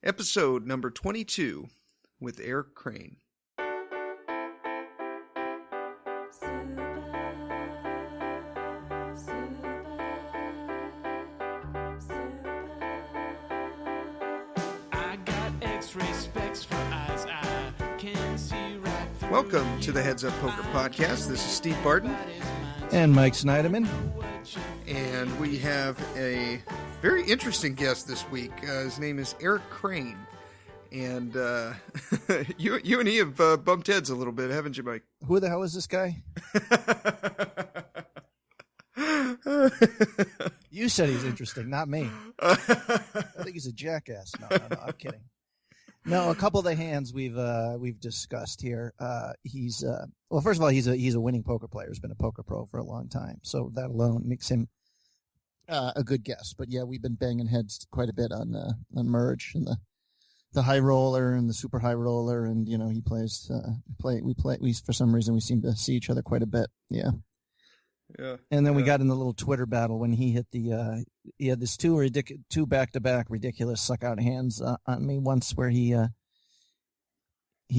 episode number 22 with Eric Crain. Welcome to the Heads Up Poker Podcast. This is Steve Barton. And Mike Snyderman. And we have a very interesting guest this week. His name is Eric Crain. And you and he have bumped heads a little bit, haven't you, Mike? Who the hell is this guy? You said he's interesting, not me. I think he's a jackass. No, I'm kidding. No, a couple of the hands we've discussed here. He's well, first of all, he's a winning poker player. He's been a poker pro for a long time, so that alone makes him a good guess. But yeah, we've been banging heads quite a bit on Merge and the high roller and the super high roller, and you know he plays. We for some reason we seem to see each other quite a bit. Yeah. Yeah. And then we got in the little Twitter battle when he hit he had this two back-to-back ridiculous suck-out hands on me once where he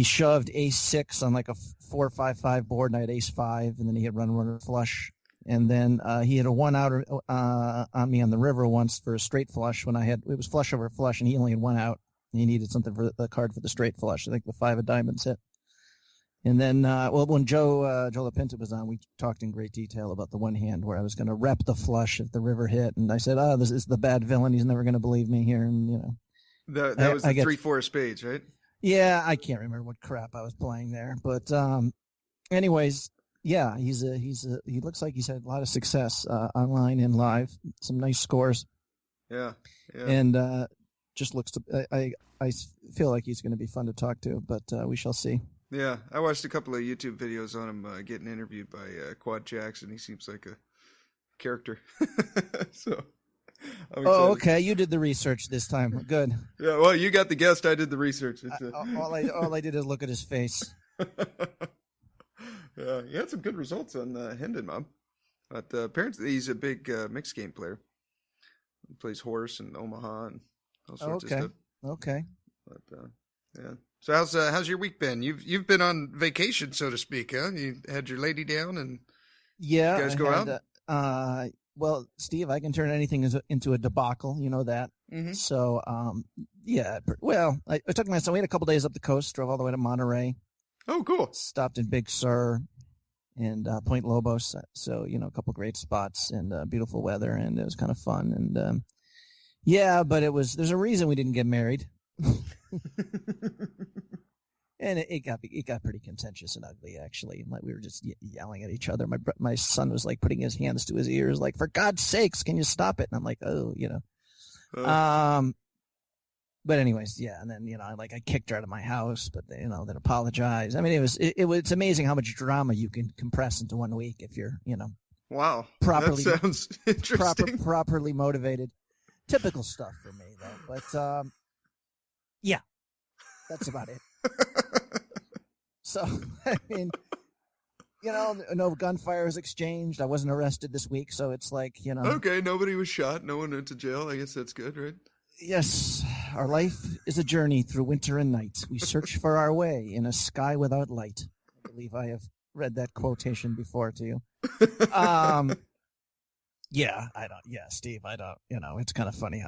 shoved ace-6 on like a 4-5-5 board, and I had ace-5, and then he had runner flush. And then he had a one-outer on me on the river once for a straight flush when it was flush over flush, and he only had one out. And he needed something for the card for the straight flush. I think the 5 of diamonds hit. And then, when Joe LaPinta was on, we talked in great detail about the one hand where I was going to rep the flush if the river hit. And I said, this is the bad villain. He's never going to believe me here. And, you know. That was the 3-4 of spades, right? Yeah, I can't remember what crap I was playing there. But anyways, yeah, he looks like he's had a lot of success online and live. Some nice scores. Yeah. And just looks to I feel like he's going to be fun to talk to, but we shall see. Yeah, I watched a couple of YouTube videos on him getting interviewed by Quad Jackson. He seems like a character. So, okay. You did the research this time. Good. Yeah, well, you got the guest. I did the research. All I did is look at his face. Yeah, he had some good results on Hendon Mob. But apparently he's a big mixed game player. He plays horse and Omaha and all sorts of stuff. Okay. But yeah. So how's your week been? You've been on vacation, so to speak, huh? You had your lady down, and you guys go out. Well, Steve, I can turn anything into a debacle. You know that. Mm-hmm. So, yeah. Well, I took my son. We had a couple days up the coast. Drove all the way to Monterey. Oh, cool. Stopped in Big Sur and Point Lobos. So you know, a couple great spots and beautiful weather, and it was kind of fun. And yeah, but there's a reason we didn't get married. And it got pretty contentious and ugly, actually. Like we were just yelling at each other. My son was like putting his hands to his ears, like, "For God's sakes, can you stop it?" And I'm like, "Oh, you know." But anyways, yeah. And then I kicked her out of my house, but then apologized. I mean, it's amazing how much drama you can compress into 1 week if you're Wow, properly that sounds interesting. Properly motivated. Typical stuff for me, though. But yeah, that's about it. So, I mean, no gunfire was exchanged. I wasn't arrested this week, so it's like, Okay, nobody was shot. No one went to jail. I guess that's good, right? Yes. Our life is a journey through winter and night. We search for our way in a sky without light. I believe I have read that quotation before to you. Yeah, Steve, I don't, it's kind of funny.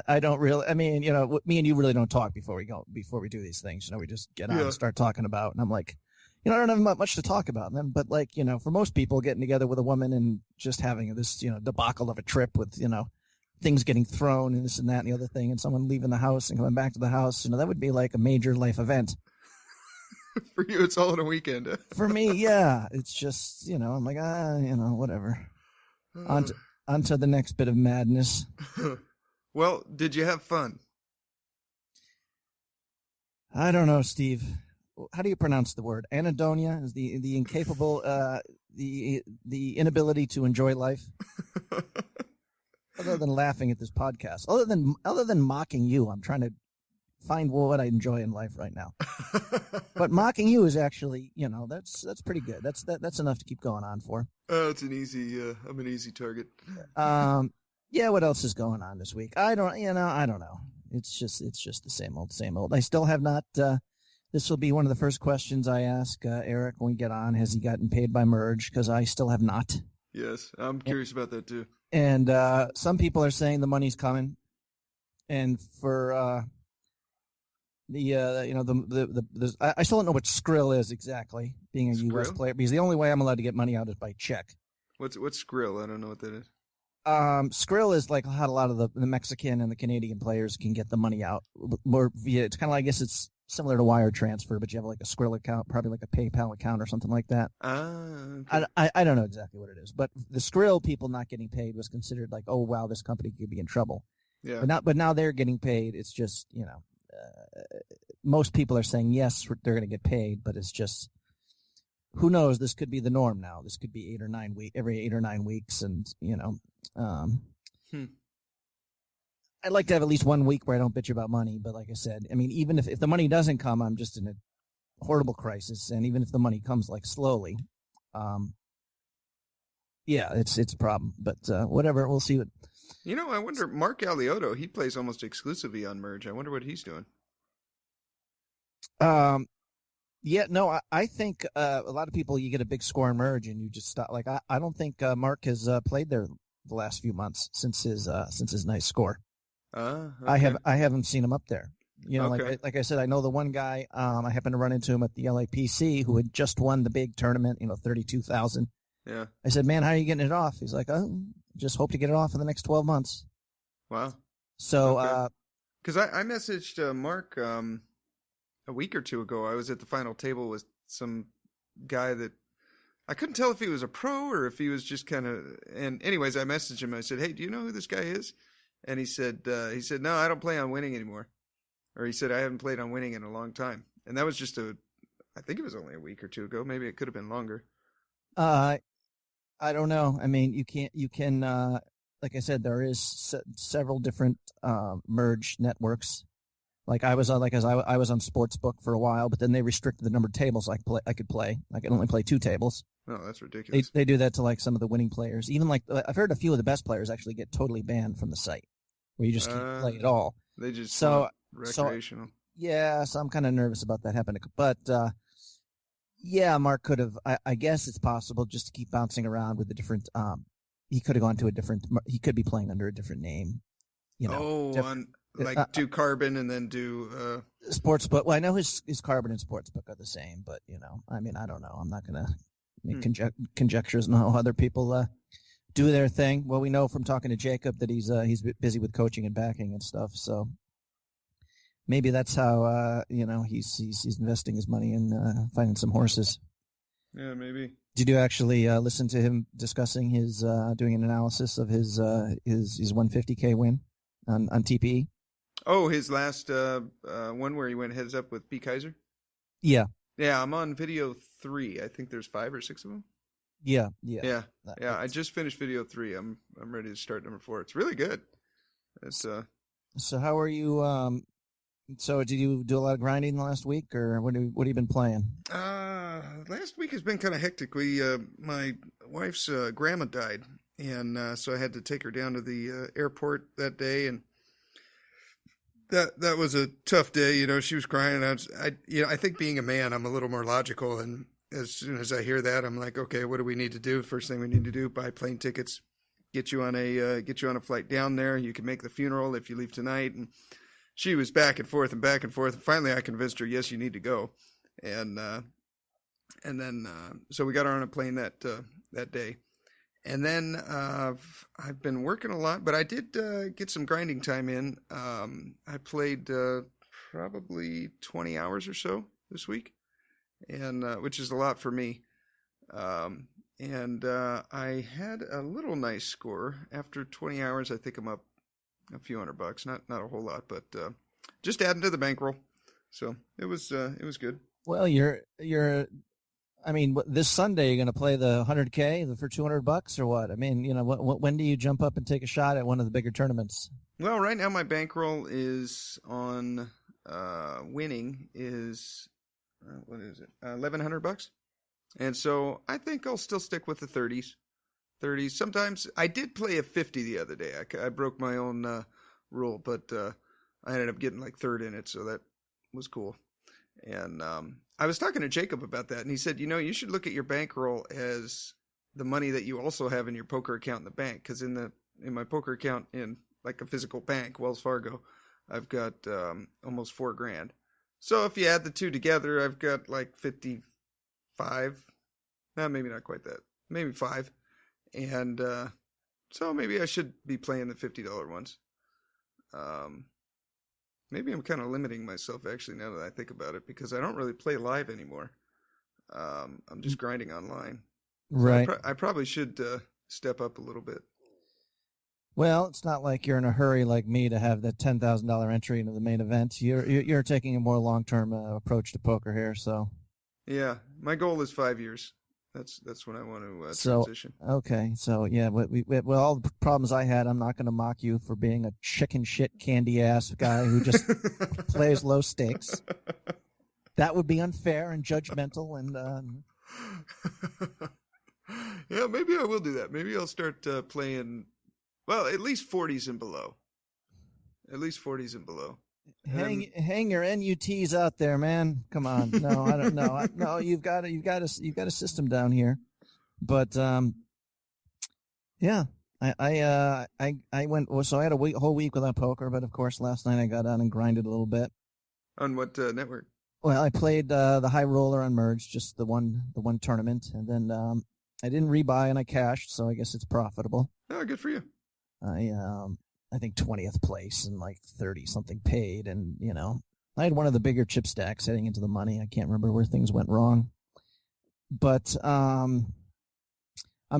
I don't really, I mean, me and you really don't talk before we do these things. We just get on and start talking about, and I'm like, I don't have much to talk about. But like, for most people getting together with a woman and just having this, debacle of a trip with, things getting thrown and this and that and the other thing, and someone leaving the house and coming back to the house, that would be like a major life event. For you, it's all in a weekend. For me, yeah. It's just, I'm like, whatever. On to the next bit of madness. Well, did you have fun? I don't know, Steve. How do you pronounce the word? Anhedonia is the incapable, the inability to enjoy life. Other than laughing at this podcast, other than mocking you, I'm trying to find what I enjoy in life right now. But mocking you is actually, that's pretty good. That's enough to keep going on for. It's an easy. I'm an easy target. Yeah. What else is going on this week? I don't know. It's just the same old, same old. I still have not. This will be one of the first questions I ask Eric when we get on. Has he gotten paid by Merge? Because I still have not. Yes, I'm curious about that too. And some people are saying the money's coming, and for I still don't know what Skrill is exactly, being a U.S. player, because the only way I'm allowed to get money out is by check. What's Skrill? I don't know what that is. Skrill is like how a lot of the Mexican and the Canadian players can get the money out more via. It's kind of like, I guess it's similar to wire transfer, but you have like a Skrill account, probably like a PayPal account or something like that. Okay. I don't know exactly what it is, but the Skrill people not getting paid was considered like, oh wow, this company could be in trouble. Yeah. But now they're getting paid. It's just, most people are saying yes, they're going to get paid, but it's just, who knows? This could be the norm now. This could be every 8 or 9 weeks, and I'd like to have at least 1 week where I don't bitch about money. But like I said, I mean, even if the money doesn't come, I'm just in a horrible crisis. And even if the money comes like slowly, it's a problem. But whatever, we'll see what. I wonder, Mark Alioto, he plays almost exclusively on Merge. I wonder what he's doing. I think a lot of people, you get a big score in Merge and you just stop. Like I don't think Mark has played there the last few months since his nice score. Okay. I haven't seen him up there. Okay. Like I said, I know the one guy. I happened to run into him at the LAPC who had just won the big tournament. 32,000. Yeah. I said, man, how are you getting it off? He's like, oh, just hope to get it off in the next 12 months. Wow. So, because I messaged Mark a week or two ago. I was at the final table with some guy that I couldn't tell if he was a pro or if he was just kind of. And anyways, I messaged him. I said, hey, do you know who this guy is? And he said, no, I don't play on winning anymore. Or he said, I haven't played on winning in a long time. And that was just I think it was only a week or two ago. Maybe it could have been longer. I don't know. I mean, you can, like I said, there is several different Merge networks. Like I was on Sportsbook for a while, but then they restricted the number of tables I could play. I could only play 2 tables. Oh, that's ridiculous. They do that to like some of the winning players. Even like I've heard a few of the best players actually get totally banned from the site, where you just can't play at all. They just recreational. So I'm kind of nervous about that happening. But Mark could have. I guess it's possible just to keep bouncing around with the different. He could have gone to a different. He could be playing under a different name. Do Carbon and then do Sportsbook. Well, I know his Carbon and Sportsbook are the same, but I mean, I don't know. I'm not gonna make conjectures on how other people do their thing. Well, we know from talking to Jacob that he's busy with coaching and backing and stuff. So maybe that's how he's investing his money in finding some horses. Yeah, maybe. Did you actually listen to him discussing his doing an analysis of his 150K win on TPE? Oh, his last one where he went heads up with B. Kaiser? Yeah. Yeah, I'm on video 3. I think there's 5 or 6 of them. Yeah. I just finished video 3. I'm ready to start number 4. It's really good. It's So how are you? So did you do a lot of grinding last week, or what have you been playing? Last week has been kind of hectic. My wife's grandma died, and so I had to take her down to the airport that day, and that was a tough day. She was crying. I think being a man, I'm a little more logical, and as soon as I hear that, I'm like, okay, what do we need to do? First thing we need to do: buy plane tickets, get you on a flight down there. You can make the funeral if you leave tonight. And she was back and forth. And finally, I convinced her, yes, you need to go. And then so we got her on a plane that day. And then I've been working a lot, but I did get some grinding time in. I played probably 20 hours or so this week, and which is a lot for me. And I had a little nice score after 20 hours. I think I'm up a few $100, not a whole lot, but just adding to the bankroll. So it was good. Well, I mean, this Sunday you're going to play the 100K for $200 or what? I mean, when do you jump up and take a shot at one of the bigger tournaments? Well, right now my bankroll is on winning is what is it? $1,100, and so I think I'll still stick with the 30s. Sometimes I did play a 50 the other day. I broke my own rule, but I ended up getting like third in it, so that was cool. And I was talking to Jacob about that, and he said, you should look at your bankroll as the money that you also have in your poker account in the bank, because in my poker account in like a physical bank, Wells Fargo, I've got almost $4,000. So if you add the two together, I've got like 55. No, maybe not quite that. Maybe 5. And so maybe I should be playing the $50 ones. Maybe I'm kind of limiting myself actually now that I think about it, because I don't really play live anymore. I'm just grinding online. Right. So I probably should step up a little bit. Well, it's not like you're in a hurry like me to have that $10,000 entry into the main event. You're taking a more long-term approach to poker here, so. Yeah, my goal is 5 years. That's when I want to transition. Okay, so yeah, with all the problems I had, I'm not going to mock you for being a chicken shit candy ass guy who just plays low stakes. That would be unfair and judgmental, and yeah, maybe I will do that. Maybe I'll start playing, well, at least 40s and below. At least 40s and below. Hang your NUTs out there, man. Come on. No, I don't know. No, you've got a system down here. But yeah, I went. So I had a whole week without poker, but of course last night I got on and grinded a little bit. On what network? Well, I played the high roller on Merge, just the one tournament, and then I didn't rebuy and I cashed, so I guess it's profitable. Oh, good for you. I think 20th place and like 30 something paid, and I had one of the bigger chip stacks heading into the money. I can't remember where things went wrong, but I'm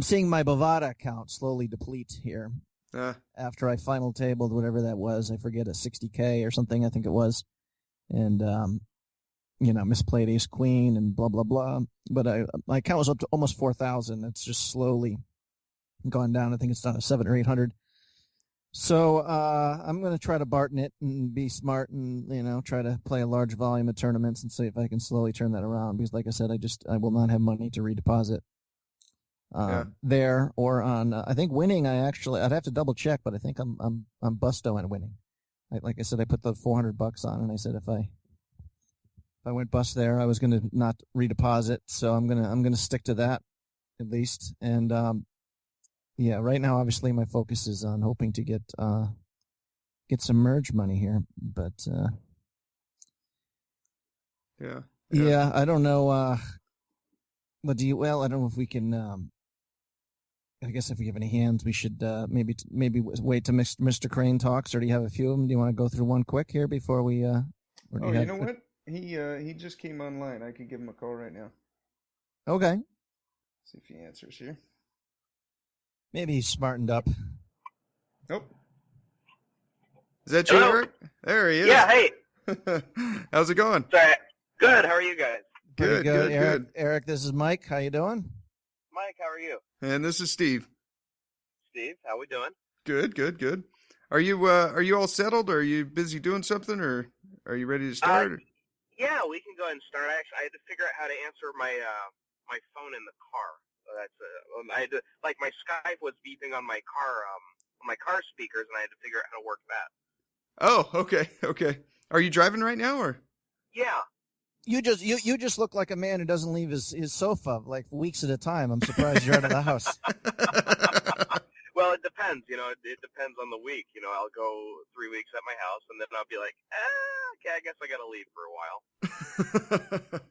seeing my Bovada account slowly deplete here after I final tabled whatever that was. I forget, a 60K or something, I think it was, and misplayed ace queen and blah blah blah. But my account was up to almost 4,000. It's just slowly gone down. I think it's down to 700 or 800. So I'm going to try to Barton it and be smart and, try to play a large volume of tournaments and see if I can slowly turn that around. Because like I said, I will not have money to redeposit there or on. I think winning, I'd have to double check, but I think I'm busto on winning. Like I said, I put the $400 on, and I said if I went bust there, I was going to not redeposit. So I'm gonna stick to that at least. And yeah, right now, obviously, my focus is on hoping to get some merge money here, but yeah, I don't know. But I don't know if we can. I guess if we have any hands, we should maybe wait till Mr. Crain talks, or do you have a few of them? Do you want to go through one quick here before we? You know what? He just came online. I could give him a call right now. Okay. See if he answers here. Maybe he's smartened up. Nope. Is that you, Eric? There he is. Yeah, hey. How's it going? Sorry. Good. How are you guys? Good. Eric, this is Mike. How you doing? Mike, how are you? And this is Steve. Steve, how we doing? Good. Are you all settled? Or are you busy doing something, or are you ready to start? Yeah, we can go ahead and start. Actually, I had to figure out how to answer my my phone in the car. So that's I had to, like, my Skype was beeping on my car speakers, and I had to figure out how to work that. Oh, okay. Are you driving right now, or? Yeah. You just look like a man who doesn't leave his sofa like weeks at a time. I'm surprised you're out of the house. Well, it depends. It depends on the week. I'll go 3 weeks at my house, and then I'll be like, okay, I guess I got to leave for a while.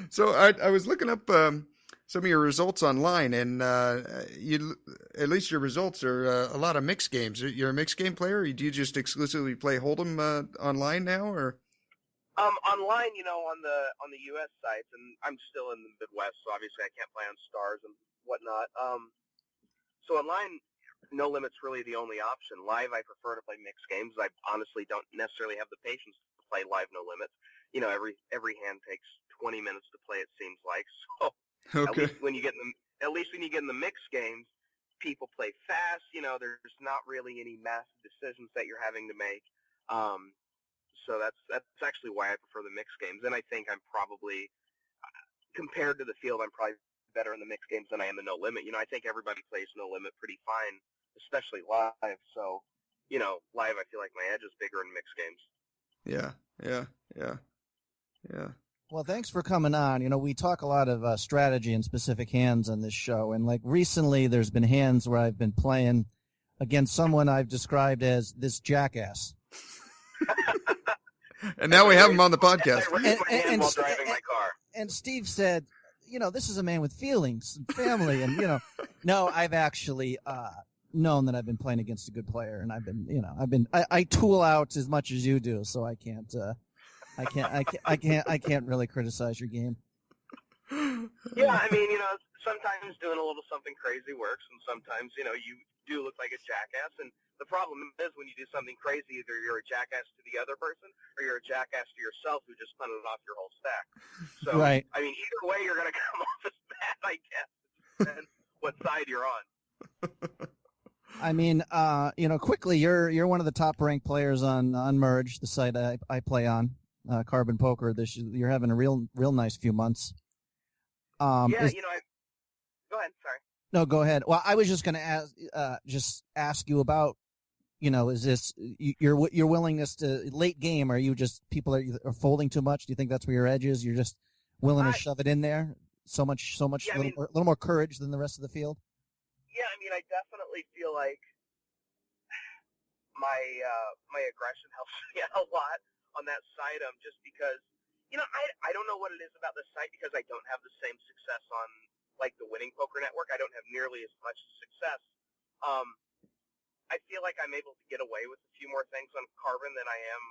So I was looking up some of your results online, and at least your results are a lot of mixed games. You're a mixed game player, or do you just exclusively play Hold'em online now, or? Online, on the U.S. sites, and I'm still in the Midwest, so obviously I can't play on stars and whatnot. So online, no limit's really the only option. Live, I prefer to play mixed games. I honestly don't necessarily have the patience to play live no limits. Every hand takes 20 minutes to play, it seems like. So okay. At least when you get in the mixed games, people play fast. There's not really any massive decisions that you're having to make. So that's actually why I prefer the mixed games. And I think I'm probably, compared to the field, I'm probably better in the mixed games than I am in no limit. I think everybody plays no limit pretty fine, especially live. So, live, I feel like my edge is bigger in mixed games. Yeah. Well, thanks for coming on. You know, we talk a lot of strategy and specific hands on this show, and like recently, there's been hands where I've been playing against someone I've described as this jackass. And now we have him on the podcast. I raised my hand while driving my car. And Steve said, you know, this is a man with feelings and family, and you know, no, I've actually known that I've been playing against a good player, and I tool out as much as you do, so I can't really criticize your game. Yeah, I mean, you know, sometimes doing a little something crazy works, and sometimes, you know, you do look like a jackass. And the problem is when you do something crazy, either you're a jackass to the other person or you're a jackass to yourself who just punted off your whole stack. So, right. I mean, either way, you're going to come off as bad, I guess. It depends what side you're on. I mean, you know, quickly, you're one of the top-ranked players on Merge, the site I play on. Carbon Poker. You're having a real nice few months. You know, go ahead. Sorry. No, go ahead. Well, I was just going to ask you about, you know, is this your willingness to late game? Are you just people are folding too much? Do you think that's where your edge is? You're just willing to shove it in there so much, yeah, a little more courage than the rest of the field. Yeah, I mean, I definitely feel like my aggression helps me a lot on that site, just because, you know, I don't know what it is about this site, because I don't have the same success on, like, the Winning Poker Network. I don't have nearly as much success. I feel like I'm able to get away with a few more things on Carbon than I am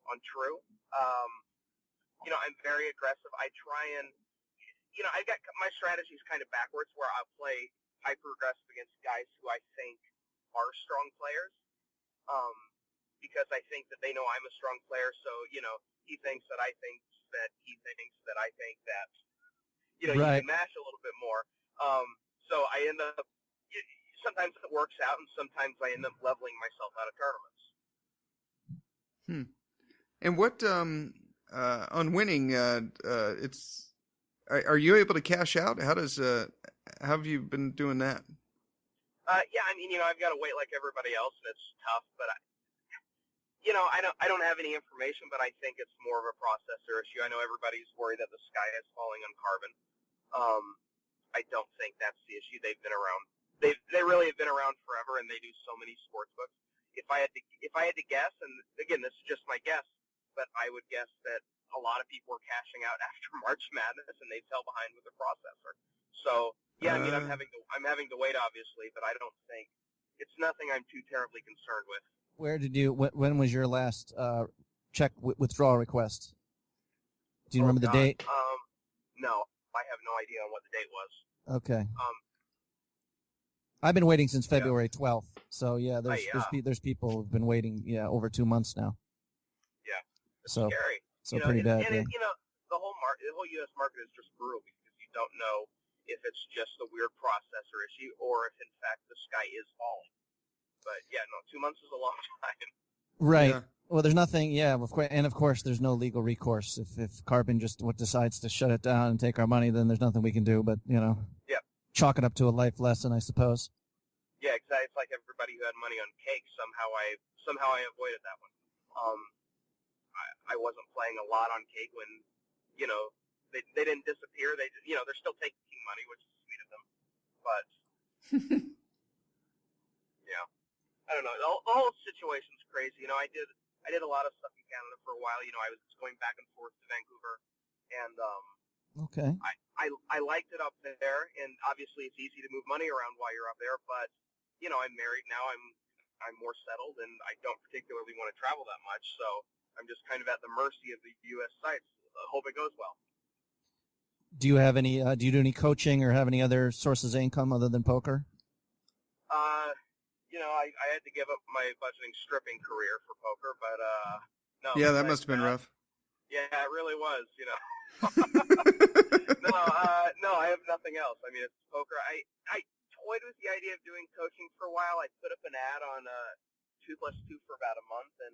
on True. You know, I'm very aggressive. I try and, you know, my strategy is kind of backwards, where I'll play hyper-aggressive against guys who I think are strong players. Because I think that they know I'm a strong player, so, you know, he thinks that I think that he thinks that I think that, you know, right. You can mash a little bit more. So I end up, sometimes it works out, and sometimes I end up leveling myself out of tournaments. And what, on Winning, are you able to cash out? How have you been doing that? Yeah, I mean, you know, I've got to wait like everybody else, and it's tough, but you know, I don't have any information, but I think it's more of a processor issue. I know everybody's worried that the sky is falling on Carbon. I don't think that's the issue. They've been around. They really have been around forever, and they do so many sports books. If I had to guess, and again, this is just my guess, but I would guess that a lot of people were cashing out after March Madness, and they fell behind with the processor. So yeah, I mean, I'm having to wait, obviously, but I don't think it's nothing I'm too terribly concerned with. When was your last check withdrawal request? Do you remember the date? No, I have no idea on what the date was. Okay. I've been waiting since February 12th. So yeah, there's people who've been waiting over 2 months now. Yeah. It's so scary. So pretty bad. And you know, the whole U.S. market is just brutal, because you don't know if it's just a weird processor issue or if in fact the sky is falling. But yeah, no, 2 months is a long time. Right. Yeah. Well, there's nothing. Yeah, and of course, there's no legal recourse. If Carbon just decides to shut it down and take our money, then there's nothing we can do. But you know, chalk it up to a life lesson, I suppose. Yeah, exactly. It's like everybody who had money on Cake. Somehow I avoided that one. I wasn't playing a lot on Cake when, you know, they didn't disappear. They, you know, they're still taking money, which is sweet of them. But yeah, I don't know. The whole situation's crazy. You know, I did a lot of stuff in Canada for a while. You know, I was going back and forth to Vancouver, and okay. I liked it up there, and obviously it's easy to move money around while you're up there. But you know, I'm married now. I'm more settled, and I don't particularly want to travel that much. So I'm just kind of at the mercy of the U.S. sites. I hope it goes well. Do you have any? Do you do any coaching or have any other sources of income other than poker? You know, I had to give up my budgeting stripping career for poker, but no. Yeah, that must have been rough. Yeah, it really was. You know. No, I have nothing else. I mean, it's poker. I toyed with the idea of doing coaching for a while. I put up an ad on 2+2 for about a month, and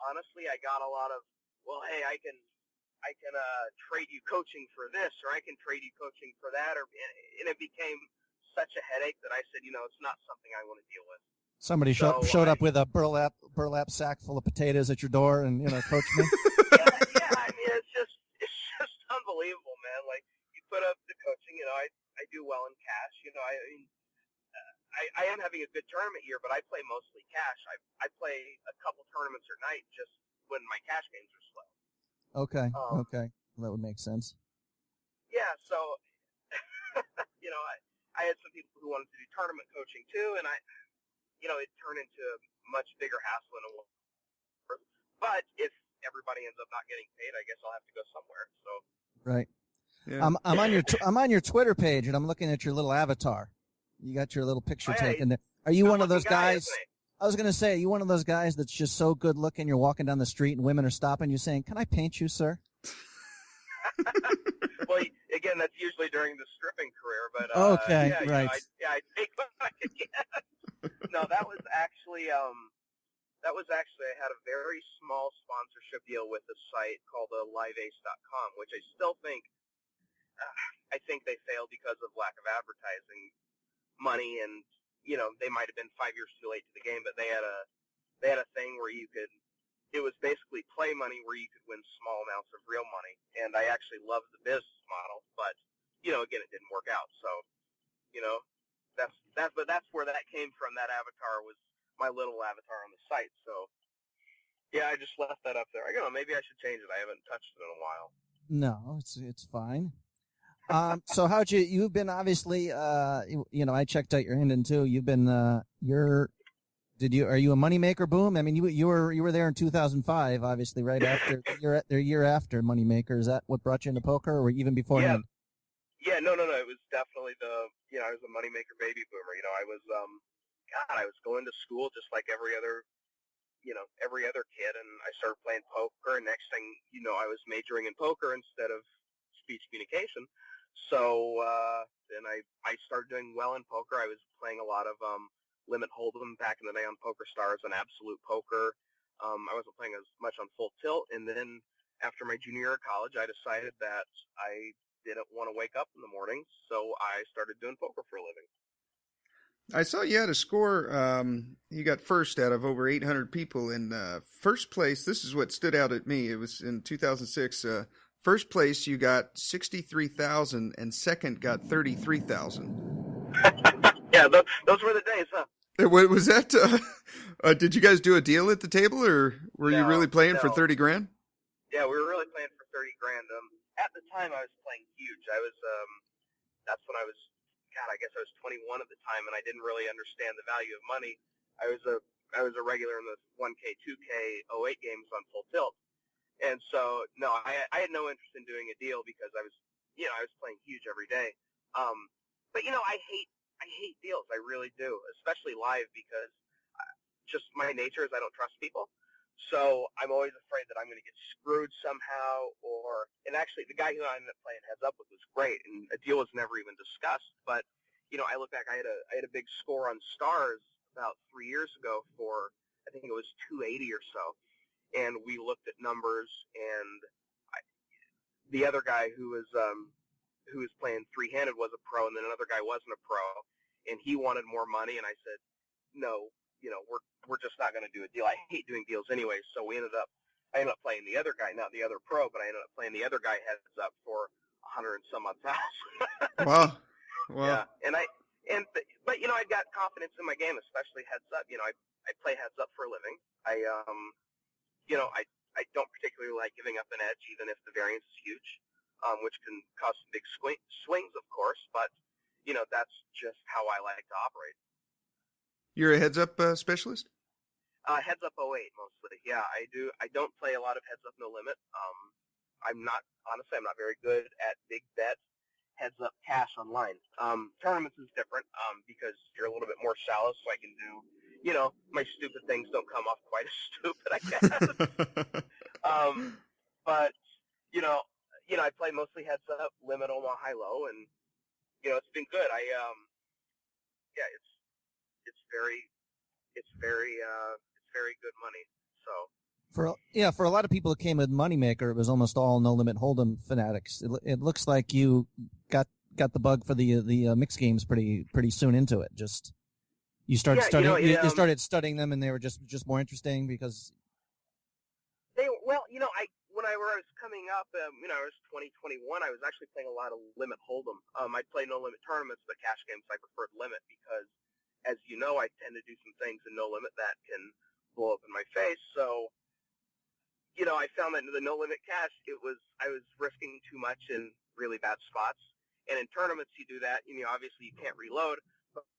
honestly, I got a lot of, well, hey, I can trade you coaching for this, or I can trade you coaching for that, and it became such a headache that I said, you know, it's not something I want to deal with. Somebody showed up with a burlap sack full of potatoes at your door and, coached me. yeah. I mean, it's just unbelievable, man. Like, you put up the coaching. I do well in cash. I am having a good tournament year, but I play mostly cash. I play a couple tournaments a night just when my cash games are slow. Okay. Okay. Well, that would make sense. Yeah. So, I had some people who wanted to do tournament coaching too, and it turned into a much bigger hassle than it was. But if everybody ends up not getting paid, I guess I'll have to go somewhere. So. Right. Yeah. I'm on your Twitter page, and I'm looking at your little avatar. You got your little picture taken there. Are you one of those guys? I was going to say, are you one of those guys that's just so good looking? You're walking down the street and women are stopping you, saying, "Can I paint you, sir?" Well, again, that's usually during the stripping career, but okay, yeah, right. I take what I can get. No, that was actually I had a very small sponsorship deal with a site called liveace.com, which I still think I think they failed because of lack of advertising money, and they might have been 5 years too late to the game, but they had a thing where it was basically play money where you could win small amounts of real money, and I actually loved the business model, but again, it didn't work out. So that's where that came from. That avatar was my little avatar on the site. So yeah, I just left that up there. I go, maybe I should change it. I haven't touched it in a while. No, it's fine. So you've been obviously, I checked out your Hendon too. You've been, are you a moneymaker boom? I mean, you were there in 2005, obviously, right after the year after Moneymaker. Is that what brought you into poker, or even beforehand? Yeah, no. It was definitely I was a moneymaker baby boomer. I was going to school just like every other kid, and I started playing poker, and next thing you know, I was majoring in poker instead of speech communication. So then I started doing well in poker. I was playing a lot of limit hold'em back in the day on Poker Stars and Absolute Poker. I wasn't playing as much on Full Tilt, and then after my junior year of college, I decided that I didn't want to wake up in the morning, so I started doing poker for a living. I saw you had a score. You got first out of over 800 people. In first place, this is what stood out at me. It was in 2006. First place, you got 63,000, and second got 33,000. Yeah, those were the days, huh? Was that? Did you guys do a deal at the table, or were you really playing for 30 grand? Yeah, we were really playing for 30 grand. At the time, I was playing huge. I was, that's when I was, I guess I was 21 at the time, and I didn't really understand the value of money. I was a regular in the 1K, 2K, 08 games on Full Tilt. And so, no, I had no interest in doing a deal because I was playing huge every day. But I hate deals. I really do, especially live, because just my nature is I don't trust people. So I'm always afraid that I'm going to get screwed somehow, and actually the guy who I ended up playing heads up with was great, and a deal was never even discussed. But, I look back, I had a big score on Stars about 3 years ago for, I think it was 280 or so. And we looked at numbers, and the other guy who was playing three-handed was a pro, and then another guy wasn't a pro, and he wanted more money, and I said, no, we're just not going to do a deal. I hate doing deals anyway, so I ended up playing the other guy, not the other pro, but I ended up playing the other guy heads up for 100 and some odd thousand. Wow. Yeah, but I got confidence in my game, especially heads up. I play heads up for a living. I don't particularly like giving up an edge, even if the variance is huge, which can cause some big swings, of course, but that's just how I like to operate. You're a heads up specialist? Heads up 08 mostly. Yeah, I do. I don't play a lot of heads up no limit. I'm not very good at big bet heads up cash online. Tournaments is different because you're a little bit more shallow, so I can do, my stupid things don't come off quite as stupid, I guess. But I play mostly heads up, limit, Omaha, high low, and it's been good. It's very good money. So for a lot of people who came with Moneymaker, it was almost all no limit hold'em fanatics. It looks like you got the bug for the mixed games pretty soon into it. Just You started Yeah, studying. You it, started studying them, and they were just more interesting because. When I was coming up, I was 20, 21, I was actually playing a lot of Limit Hold'em. I'd play no limit tournaments, but cash games I preferred Limit because, as you know, I tend to do some things in no limit that can blow up in my face. So, I found that in the no limit cash, I was risking too much in really bad spots. And in tournaments, you do that, obviously you can't reload,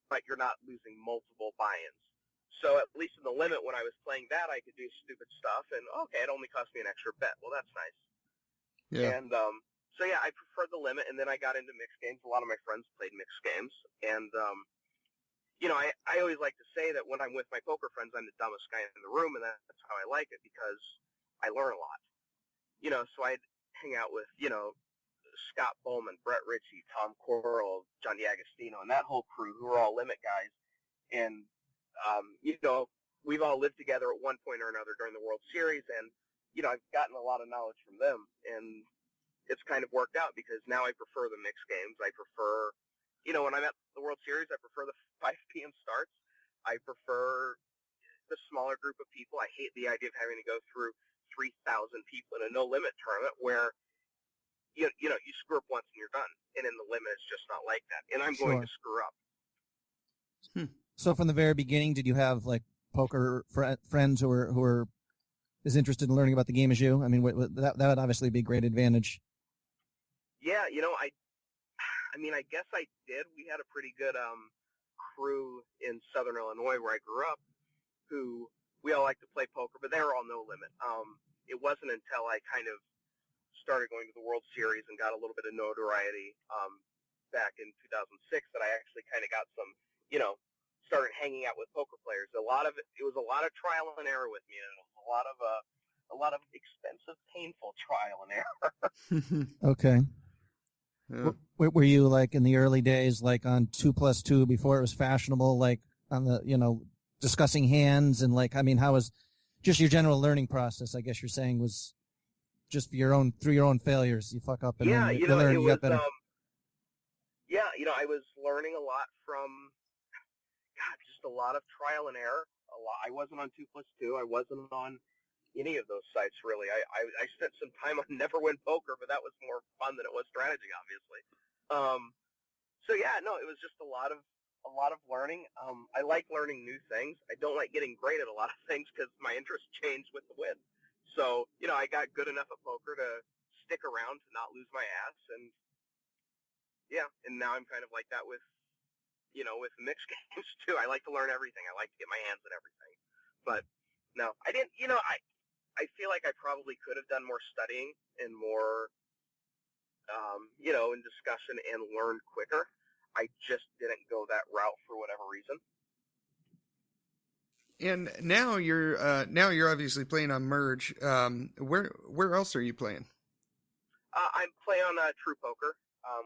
but you're not losing multiple buy-ins. So at least in the limit, when I was playing that, I could do stupid stuff, and okay, it only cost me an extra bet. Well, that's nice. Yeah. And so yeah, I preferred the limit, and then I got into mixed games. A lot of my friends played mixed games, and I always like to say that when I'm with my poker friends, I'm the dumbest guy in the room, and that's how I like it because I learn a lot. So I'd hang out with Scott Bowman, Brett Ritchie, Tom Coral, John DiAgostino, and that whole crew who are all limit guys, and we've all lived together at one point or another during the World Series, and, I've gotten a lot of knowledge from them, and it's kind of worked out because now I prefer the mixed games. I prefer, when I'm at the World Series, I prefer the 5 p.m. starts. I prefer the smaller group of people. I hate the idea of having to go through 3,000 people in a no-limit tournament where, you screw up once and you're done, and in the limit, it's just not like that, and I'm going to screw up. So from the very beginning, did you have like poker friends who are as interested in learning about the game as you? I mean, that would obviously be a great advantage. Yeah, I guess I did. We had a pretty good crew in Southern Illinois where I grew up, who we all like to play poker, but they were all no limit. It wasn't until I kind of started going to the World Series and got a little bit of notoriety back in 2006 that I actually kind of got some, started hanging out with poker players. It was a lot of trial and error with me, and it was a lot of expensive, painful trial and error. Okay. Yeah. Were you like in the early days, like on 2+2 before it was fashionable, like on the, discussing hands and like, I mean, how was just your general learning process? I guess you're saying was just through your own failures. You fuck up and then you learn, you got better. I was learning a lot from, just a lot of trial and error. I wasn't on 2+2. I wasn't on any of those sites, really. I spent some time on Neverwin Poker, but that was more fun than it was strategy, obviously. It was just a lot of learning. I like learning new things. I don't like getting great at a lot of things because my interests change with the win. So, I got good enough at poker to stick around to not lose my ass, and now I'm kind of like that with with mixed games too. I like to learn everything. I like to get my hands in everything. But no, I didn't, I feel like I probably could have done more studying and more, in discussion and learned quicker. I just didn't go that route for whatever reason. And now you're obviously playing on Merge. Where else are you playing? I play on True Poker,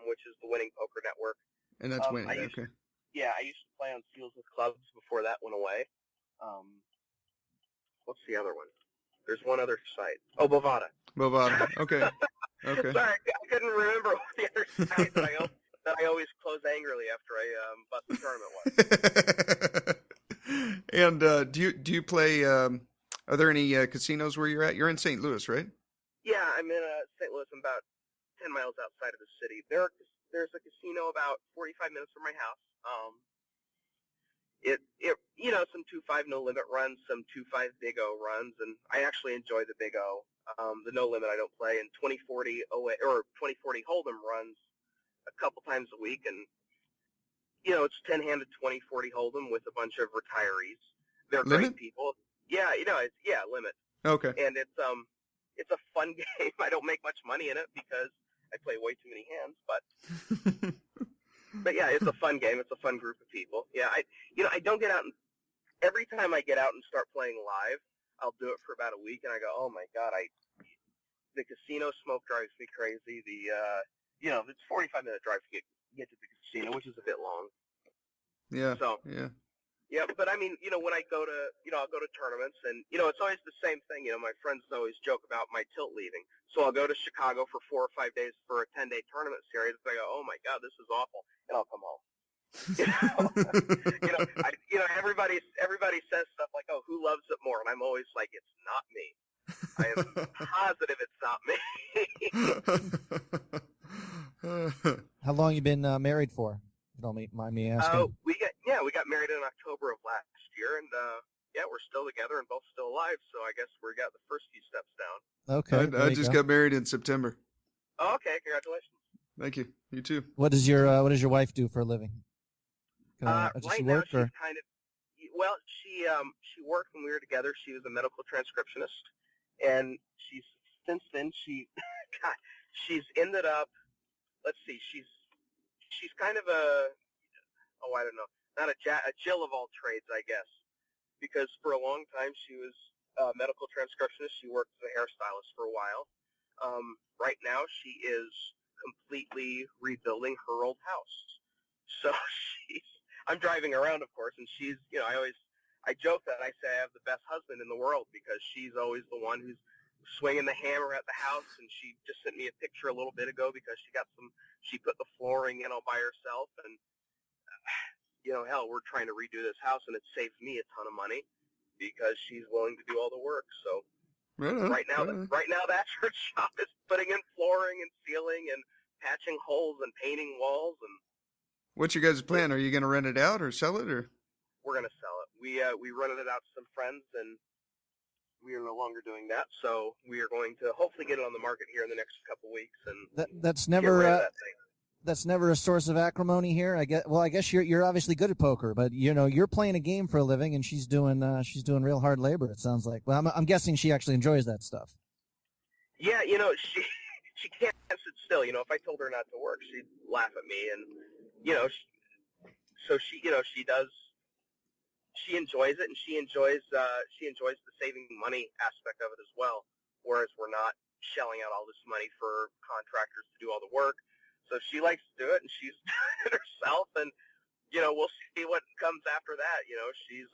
which is the winning poker network. And that's winning. Okay. I used to play on Seals with Clubs before that went away. What's the other one? There's one other site. Oh, Bovada. Bovada. Okay. Okay. Sorry, I couldn't remember what the other site that I always close angrily after I bust the tournament was. And do you play? Are there any casinos where you're at? You're in St. Louis, right? Yeah, I'm in St. Louis. I'm about 10 miles outside of the city. There's a casino about 45 minutes from my house. Some 2-5 no limit runs, some 2-5 big O runs, and I actually enjoy the big O. The no limit I don't play, and 2040 Hold'em runs a couple times a week, and it's 10-handed 2040 Hold'em with a bunch of retirees. They're Limit? great people. Yeah, limit. Okay. And it's a fun game. I don't make much money in it because I play way too many hands, but yeah, it's a fun game. It's a fun group of people. Yeah, I don't get out, and every time I get out and start playing live, I'll do it for about a week, and I go, oh my God, the casino smoke drives me crazy. It's 45-minute drive to get to the casino, which is a bit long. Yeah. So, yeah. Yeah, but I mean, when I go to, I'll go to tournaments, and, it's always the same thing. My friends always joke about my tilt leaving. So I'll go to Chicago for 4 or 5 days for a 10-day tournament series, and I go, oh my God, this is awful, and I'll come home. Everybody says stuff like, "Oh, who loves it more?" And I'm always like, "It's not me. I am positive it's not me." How long you been married for? If you don't mind me asking. We got married in October of last year, and we're still together and both still alive. So I guess we got the first few steps down. Okay. I just got married in September. Oh, okay, congratulations. Thank you. You too. What does your wife do for a living? Right now, she's kind of. Well, she worked when we were together. She was a medical transcriptionist, and since then she's ended up. Let's see, she's kind of I don't know, not a Jill of all trades, I guess, because for a long time she was a medical transcriptionist. She worked as a hairstylist for a while. Right now she is completely rebuilding her old house. So I'm driving around, of course, and she's, I joke that I say I have the best husband in the world because she's always the one who's swinging the hammer at the house, and she just sent me a picture a little bit ago because she put the flooring in all by herself, and hell, we're trying to redo this house, and it saved me a ton of money because she's willing to do all the work. So right now that's her job, is putting in flooring and ceiling and patching holes and painting walls. And what's your guys' plan? Are you going to rent it out or sell it, or? We're going to sell it. We rented it out to some friends, and we are no longer doing that. So we are going to hopefully get it on the market here in the next couple of weeks. And that's never that's never a source of acrimony here. I guess you're obviously good at poker, but you're playing a game for a living, and she's doing real hard labor. It sounds like. Well, I'm guessing she actually enjoys that stuff. Yeah, she can't sit still. If I told her not to work, she'd laugh at me, and so she does. She enjoys it, and she enjoys the saving money aspect of it as well. Whereas we're not shelling out all this money for contractors to do all the work. So she likes to do it, and she's doing it herself, and we'll see what comes after that. She's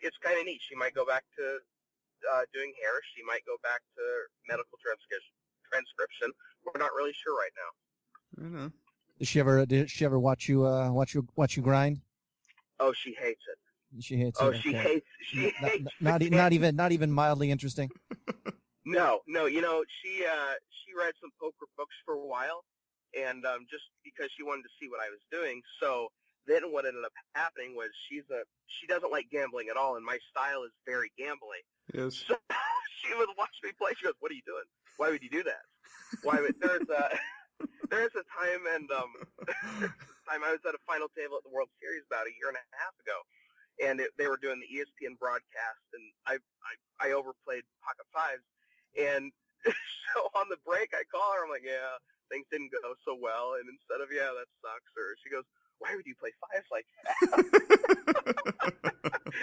it's kind of neat. She might go back to doing hair. She might go back to medical transcription. We're not really sure right now. I know. Did she ever watch you grind? Oh, she hates it. She hates it. Oh, okay. she hates. Not even mildly interesting. No. She read some poker books for a while, and just because she wanted to see what I was doing. So then what ended up happening was she doesn't like gambling at all, and my style is very gambling. Yes. So she would watch me play. She goes, "What are you doing? Why would you do that? Why would there's a time, and I was at a final table at the World Series about a year and a half ago, and they were doing the ESPN broadcast, and I overplayed pocket fives, and so on the break I call her. I'm like, "Yeah, things didn't go so well," and instead of "Yeah, that sucks," she goes, "Why would you play fives like that?"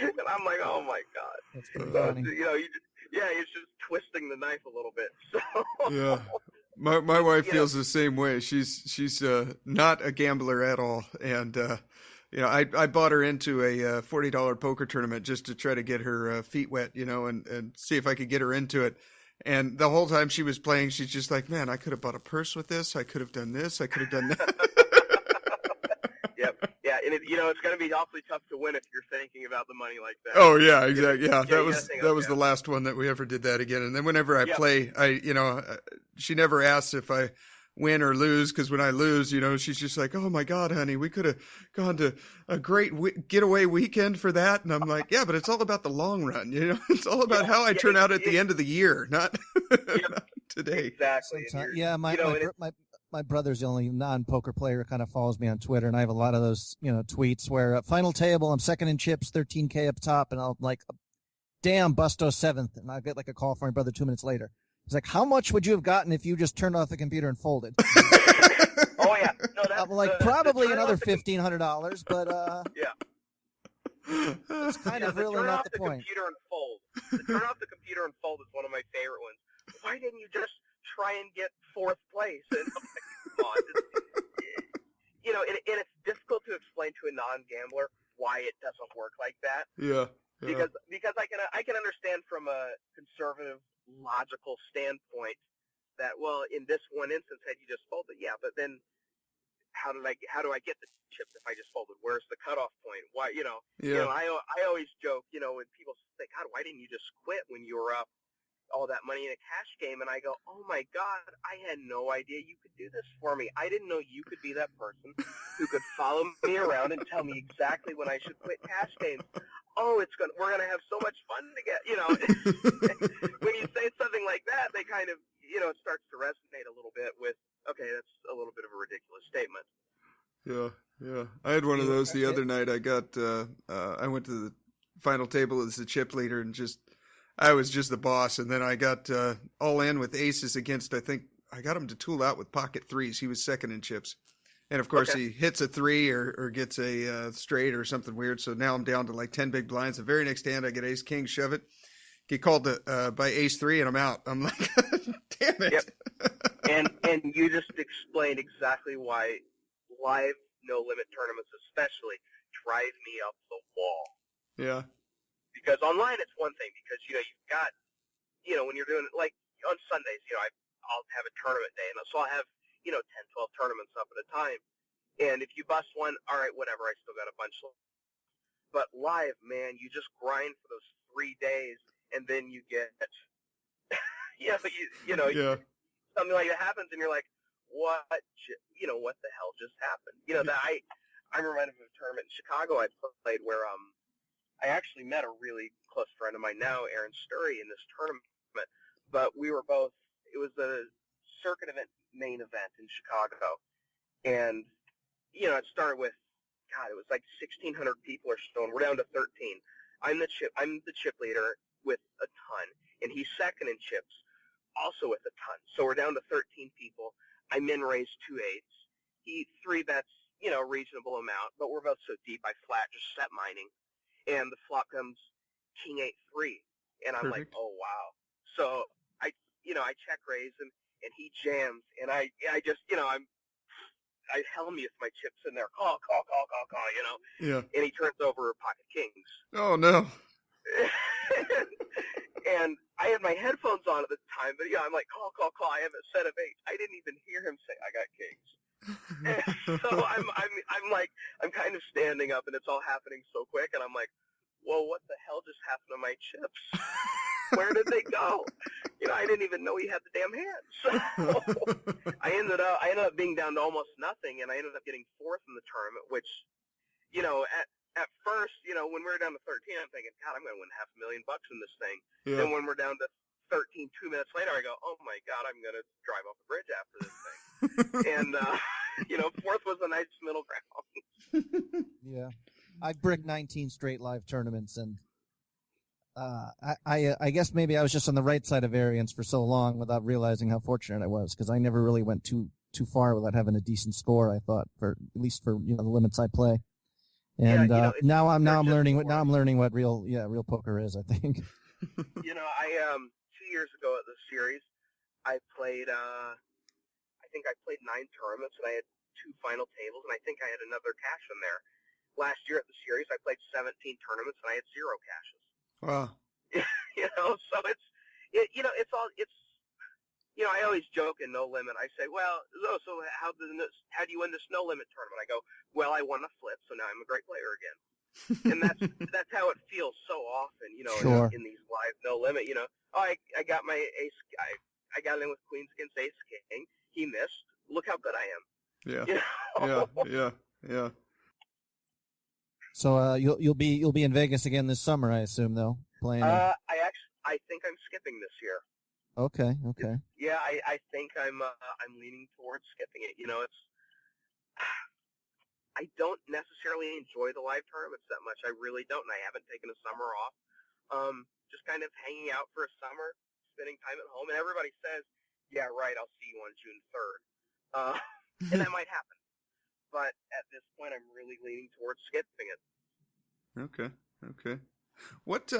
And I'm like, "Oh my god!" That's pretty funny. It's just twisting the knife a little bit. So yeah. My wife feels the same way. She's not a gambler at all, and I bought her into a $40 poker tournament just to try to get her feet wet, and see if I could get her into it. And the whole time she was playing, she's just like, "Man, I could have bought a purse with this. I could have done this. I could have done that." Yep. Yeah, and it's going to be awfully tough to win if you're thinking about the money like that. Oh yeah, exactly. Yeah, that was the last one that we ever did that again. And then whenever I play, she never asks if I win or lose, because when I lose, she's just like, "Oh my God, honey, we could have gone to a great getaway weekend for that." And I'm like, "Yeah, but it's all about the long run, It's all about how I turn out at the end of the year, not, not today." Exactly. Yeah, my brother's the only non-poker player who kind of follows me on Twitter, and I have a lot of those, tweets where final table, I'm second in chips, 13K up top, and I'll like, "Damn, Busto seventh," and I'll get like a call from my brother 2 minutes later. He's like, "How much would you have gotten if you just turned off the computer and folded?" Oh yeah, no, I'm like, probably another $1,500, but yeah, it's kind of really not the point. Computer and fold. The turn off the computer and fold is one of my favorite ones. Why didn't you just try and get fourth place? And and it's difficult to explain to a non-gambler why it doesn't work like that. Yeah. Because I can understand from a conservative, logical standpoint that, well, in this one instance, had you just folded, yeah, but then how do I get the chips if I just folded? Where's the cutoff point? Why, Yeah. I always joke, when people say, God, why didn't you just quit when you were up all that money in a cash game? And I go, oh my God, I had no idea you could do this for me. I didn't know you could be that person who could follow me around and tell me exactly when I should quit cash games. Oh, we're going to have so much fun together. When you say something like that, they kind of, it starts to resonate a little bit with, okay, that's a little bit of a ridiculous statement. Yeah. I had one of those the other night. I went to the final table as the chip leader and I was just the boss. And then I got all in with aces against, I think I got him to tool out with pocket threes. He was second in chips. And of course he hits a three or gets a straight or something weird. So now I'm down to like 10 big blinds. The very next hand I get ace king, shove it, get called by ace three, and I'm out. I'm like, damn it. Yep. And you just explained exactly why live no limit tournaments especially drive me up the wall. Yeah. Because online it's one thing because you've got when you're doing like on Sundays, I'll have a tournament day, and so I'll have 10, 12 tournaments up at a time. And if you bust one, all right, whatever, I still got a bunch. But live, man, you just grind for those 3 days, and then you get, something like that happens, and you're like, what the hell just happened? I'm reminded of a tournament in Chicago I played where I actually met a really close friend of mine now, Aaron Sturry, in this tournament. But we were both, it was a circuit event, main event in Chicago. And, it started with, God, it was like 1,600 people or so, and we're down to 13. I'm the chip leader with a ton, and he's second in chips, also with a ton. So we're down to 13 people. I min raised 2 eights. He 3 bets, a reasonable amount, but we're both so deep I flat just set mining. And the flop comes king 8-3, and I'm Perfect. like, oh wow. So I check raise him, and he jams, and I just I Helmuth my chips in there, call, Yeah. and he turns over pocket kings. Oh no. And I had my headphones on at the time, but I'm like, call. I have a set of 8. I didn't even hear him say I got kings. So I'm kind of standing up, and it's all happening so quick, and I'm like, whoa, what the hell just happened to my chips? Where did they go? I didn't even know he had the damn hands. So I ended up being down to almost nothing, and I ended up getting 4th in the tournament, which, at first, when we were down to 13, I'm thinking, God, I'm going to win $500,000 in this thing. Yeah. Then when we're down to 13, 2 minutes later, I go, oh my God, I'm going to drive off the bridge after this thing. And, 4th was a nice middle ground. Yeah. I bricked 19 straight live tournaments, and I guess maybe I was just on the right side of variance for so long without realizing how fortunate I was, because I never really went too far without having a decent score, I thought, at least for the limits I play. And now I'm learning what real poker is, I think. I 2 years ago at the series, I played I think I played 9 tournaments, and I had 2 final tables, and I think I had another cash in there. Last year at the series, I played 17 tournaments, and I had 0 cashes. Wow. So I always joke in No Limit. I say, well, so how do you win this No Limit tournament? I go, well, I won a flip, so now I'm a great player again. And that's how it feels so often, Sure. in these live No Limit. I got my ace. I got in with queens against ace king. He missed. Look how good I am. Yeah. Yeah. So you'll be in Vegas again this summer, I assume, though, playing. I think I'm skipping this year. Okay. Yeah, I think I'm leaning towards skipping it. I don't necessarily enjoy the live tournaments that much. I really don't, and I haven't taken a summer off. Just kind of hanging out for a summer, spending time at home, and everybody says, yeah, right, I'll see you on June 3rd. And that might happen. But at this point, I'm really leaning towards skipping it. Okay. What's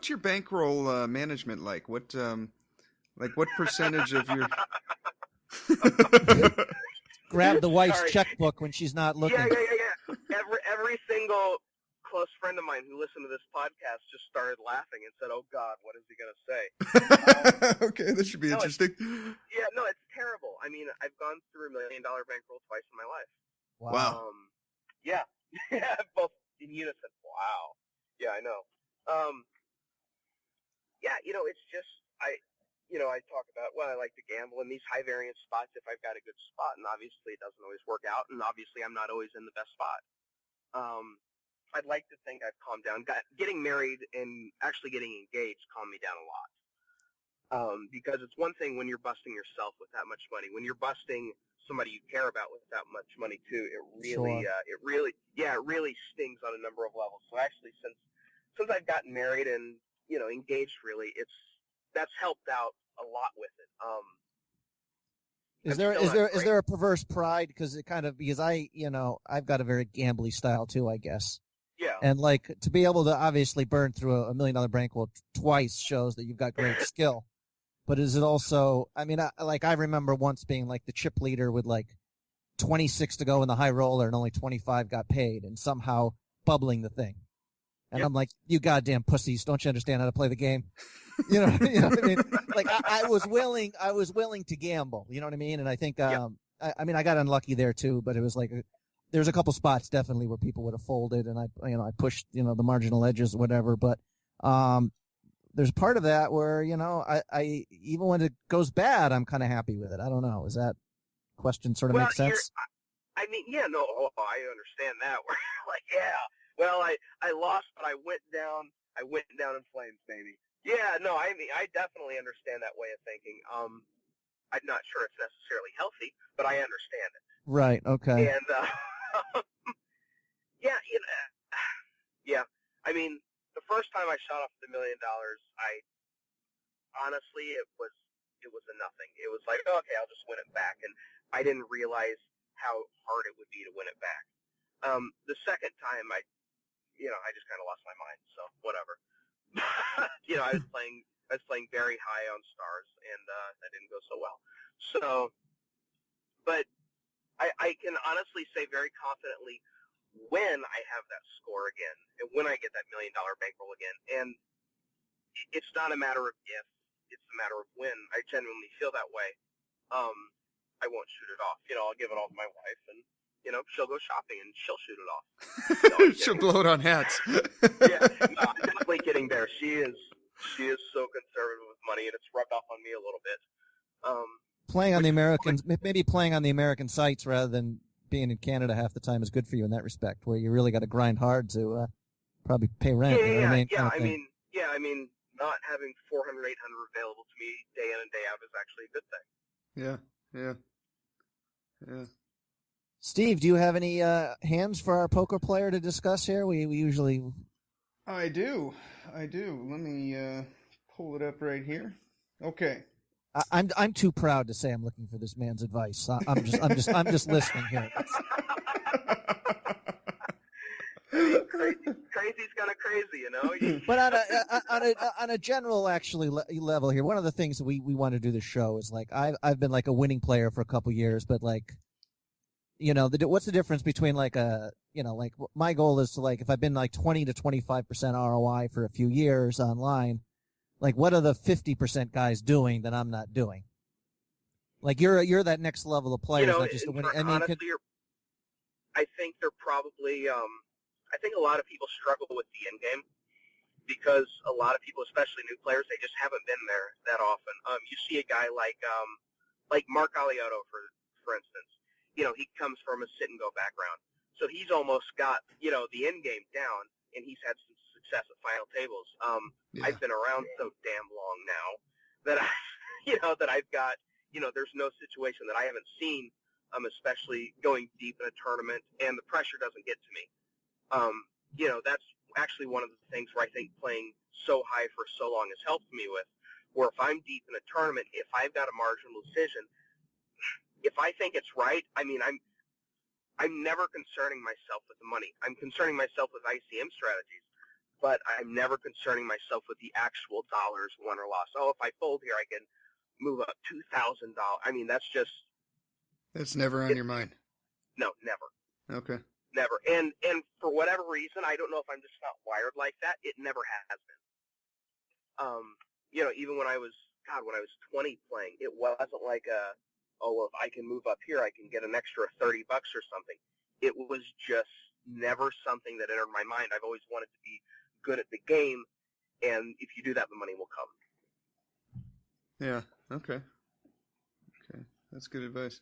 your bankroll management like? What percentage of your grab the wife's checkbook when she's not looking? Yeah. Every single close friend of mine who listened to this podcast just started laughing and said, "Oh God, what is he going to say?" Okay, this should be interesting. It's terrible. I mean, I've gone through $1 million bankroll twice in my life. Wow. Yeah, both in unison. Wow. Yeah, I know. Yeah, it's just I talk about, well, I like to gamble in these high variance spots if I've got a good spot, and obviously it doesn't always work out, and obviously I'm not always in the best spot. I'd like to think I've calmed down. Getting married and actually getting engaged calmed me down a lot. Because it's one thing when you're busting yourself with that much money. When you're busting somebody you care about with that much money too, it really stings on a number of levels. So actually, since I've gotten married and engaged, really, that's helped out a lot with it. Is there a perverse pride because I've got a very gambly style too, I guess. Yeah. And like to be able to obviously burn through a $1 million bankroll twice shows that you've got great skill. But is it also? I mean, I remember once being like the chip leader with like 26 to go in the high roller and only 25 got paid, and somehow bubbling the thing. And I'm like, you goddamn pussies! Don't you understand how to play the game? You know what I mean? Like I was willing to gamble. You know what I mean? And I think, I got unlucky there too. But it was like, there's a couple spots definitely where people would have folded, and I pushed, the marginal edges or whatever. But there's part of that where, I even when it goes bad, I'm kind of happy with it. I don't know. Is that question sort of make sense? I understand that. Where like, yeah, well, I lost, but I went down in flames, baby. Yeah, no, I definitely understand that way of thinking. I'm not sure it's necessarily healthy, but I understand it. Right. Okay. And yeah. I mean, the first time I shot off the $1 million, honestly, it was a nothing. It was like, okay, I'll just win it back, and I didn't realize how hard it would be to win it back. The second time, I just kind of lost my mind. So whatever. I was playing very high on stars, and that didn't go so well. So, but I can honestly say very confidently, when I have that score again, and when I get that $1 million bankroll again, and it's not a matter of if, it's a matter of when. I genuinely feel that way. I won't shoot it off. I'll give it all to my wife, and she'll go shopping and she'll shoot it off. No, she'll blow it on hats. Yeah, no, I'm definitely kidding there. She is so conservative with money, and it's rubbed off on me a little bit. Playing on the American, maybe playing on the American sites rather than being in Canada half the time is good for you in that respect, where you really got to grind hard to probably pay rent. I mean, not having 400, 800 available to me day in and day out is actually a good thing. Yeah. Steve, do you have any hands for our poker player to discuss here? We usually. I do. Let me pull it up right here. Okay. I'm too proud to say I'm looking for this man's advice. I'm just listening here. Crazy's kind of crazy, But on a general actually level here, one of the things that we want to do this show is like I've been like a winning player for a couple years, but like what's the difference between like like my goal is to like if I've been like 20 to 25% ROI for a few years online. Like, what are the 50% guys doing that I'm not doing? Like, you're that next level of players, not just a winning. Honestly, I think they're probably. I think a lot of people struggle with the end game because a lot of people, especially new players, they just haven't been there that often. You see a guy like Mark Aliotto, for instance. He comes from a sit and go background, so he's almost got the end game down, and he's had some success at final tables. I've been around so damn long now that I've got, there's no situation that I haven't seen, especially going deep in a tournament, and the pressure doesn't get to me. That's actually one of the things where I think playing so high for so long has helped me with, where if I'm deep in a tournament, if I've got a marginal decision, if I think it's right, I mean, I'm never concerning myself with the money. I'm concerning myself with ICM strategies. But I'm never concerning myself with the actual dollars won or lost. Oh, if I fold here, I can move up $2,000. I mean, that's never on your mind. No, never. Okay. Never. And for whatever reason, I don't know if I'm just not wired like that. It never has been. Even when I was 20 playing, it wasn't like well, if I can move up here, I can get an extra $30 or something. it was just never something that entered my mind. I've always wanted to be good at the game, and if you do that, the money will come. Yeah. Okay. That's good advice.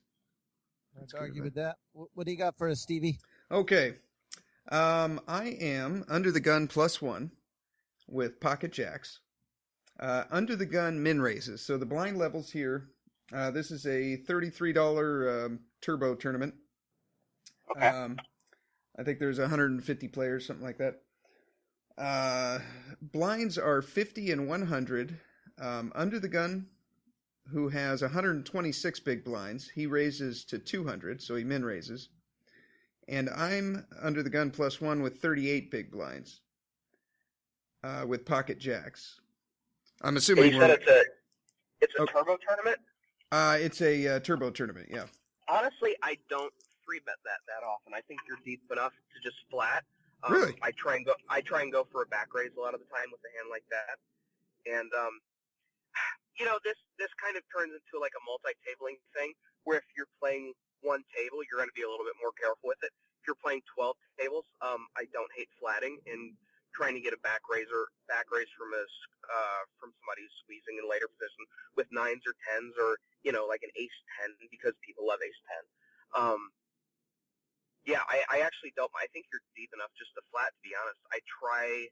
Let's argue with that. What do you got for us, Stevie? Okay. I am under the gun +1 with pocket jacks. Under the gun min raises. So the blind levels here, this is a $33 turbo tournament. Okay. I think there's 150 players, something like that. Blinds are 50 and 100. Under the gun, who has 126 big blinds, he raises to 200, so he min raises. And I'm under the gun +1 with 38 big blinds, with pocket jacks. I'm assuming you said it's a turbo tournament? It's a turbo tournament, yeah. Honestly, I don't free bet that often. I think you're deep enough to just flat. Really? I try and go for a back raise a lot of the time with a hand like that. And this kind of turns into like a multi-tabling thing, where if you're playing one table, you're going to be a little bit more careful with it. If you're playing 12 tables, I don't hate flatting and trying to get a back raise from somebody who's squeezing in a later position with 9s or 10s, or like an ace 10, because people love ace 10. I actually don't. I think you're deep enough just to flat. To be honest, I try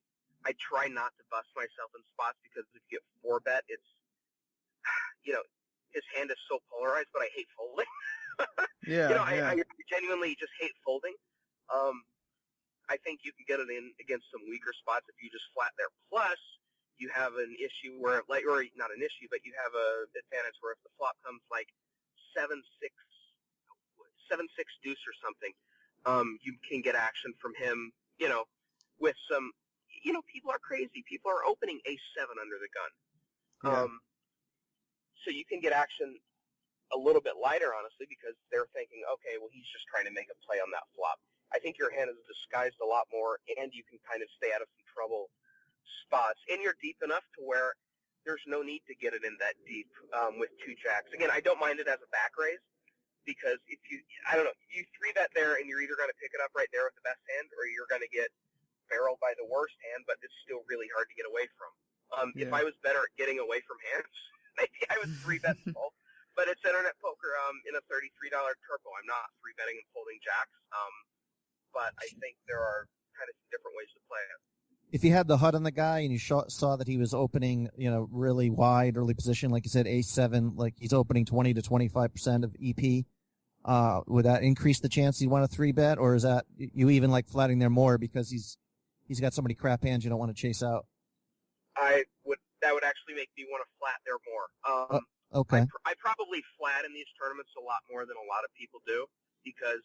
not to bust myself in spots, because if you get 4-bet, it's his hand is so polarized, but I hate folding. I genuinely just hate folding. I think you can get it in against some weaker spots if you just flat there. Plus, you have an issue where, or not an issue, but you have a advantage where if the flop comes like 7-6 deuce or something, you can get action from him, with some, people are crazy. People are opening ace-7 under the gun. Yeah. So you can get action a little bit lighter, honestly, because they're thinking, okay, well, he's just trying to make a play on that flop. I think your hand is disguised a lot more, and you can kind of stay out of some trouble spots. And you're deep enough to where there's no need to get it in that deep with 2 jacks. Again, I don't mind it as a back raise, because if you 3-bet there, and you're either going to pick it up right there with the best hand, or you're going to get barreled by the worst hand, but it's still really hard to get away from. If I was better at getting away from hands, maybe I would 3-bet both. But it's internet poker in a $33 turbo. I'm not 3-betting and folding jacks. But I think there are kind of different ways to play it. If you had the HUD on the guy and you saw that he was opening, really wide early position, like you said, ace-7, like he's opening 20 to 25% of EP, would that increase the chance you want a 3-bet, or is that you even like flatting there more because he's got so many crap hands you don't want to chase out? That would actually make me want to flat there more. Okay. I probably flat in these tournaments a lot more than a lot of people do, because,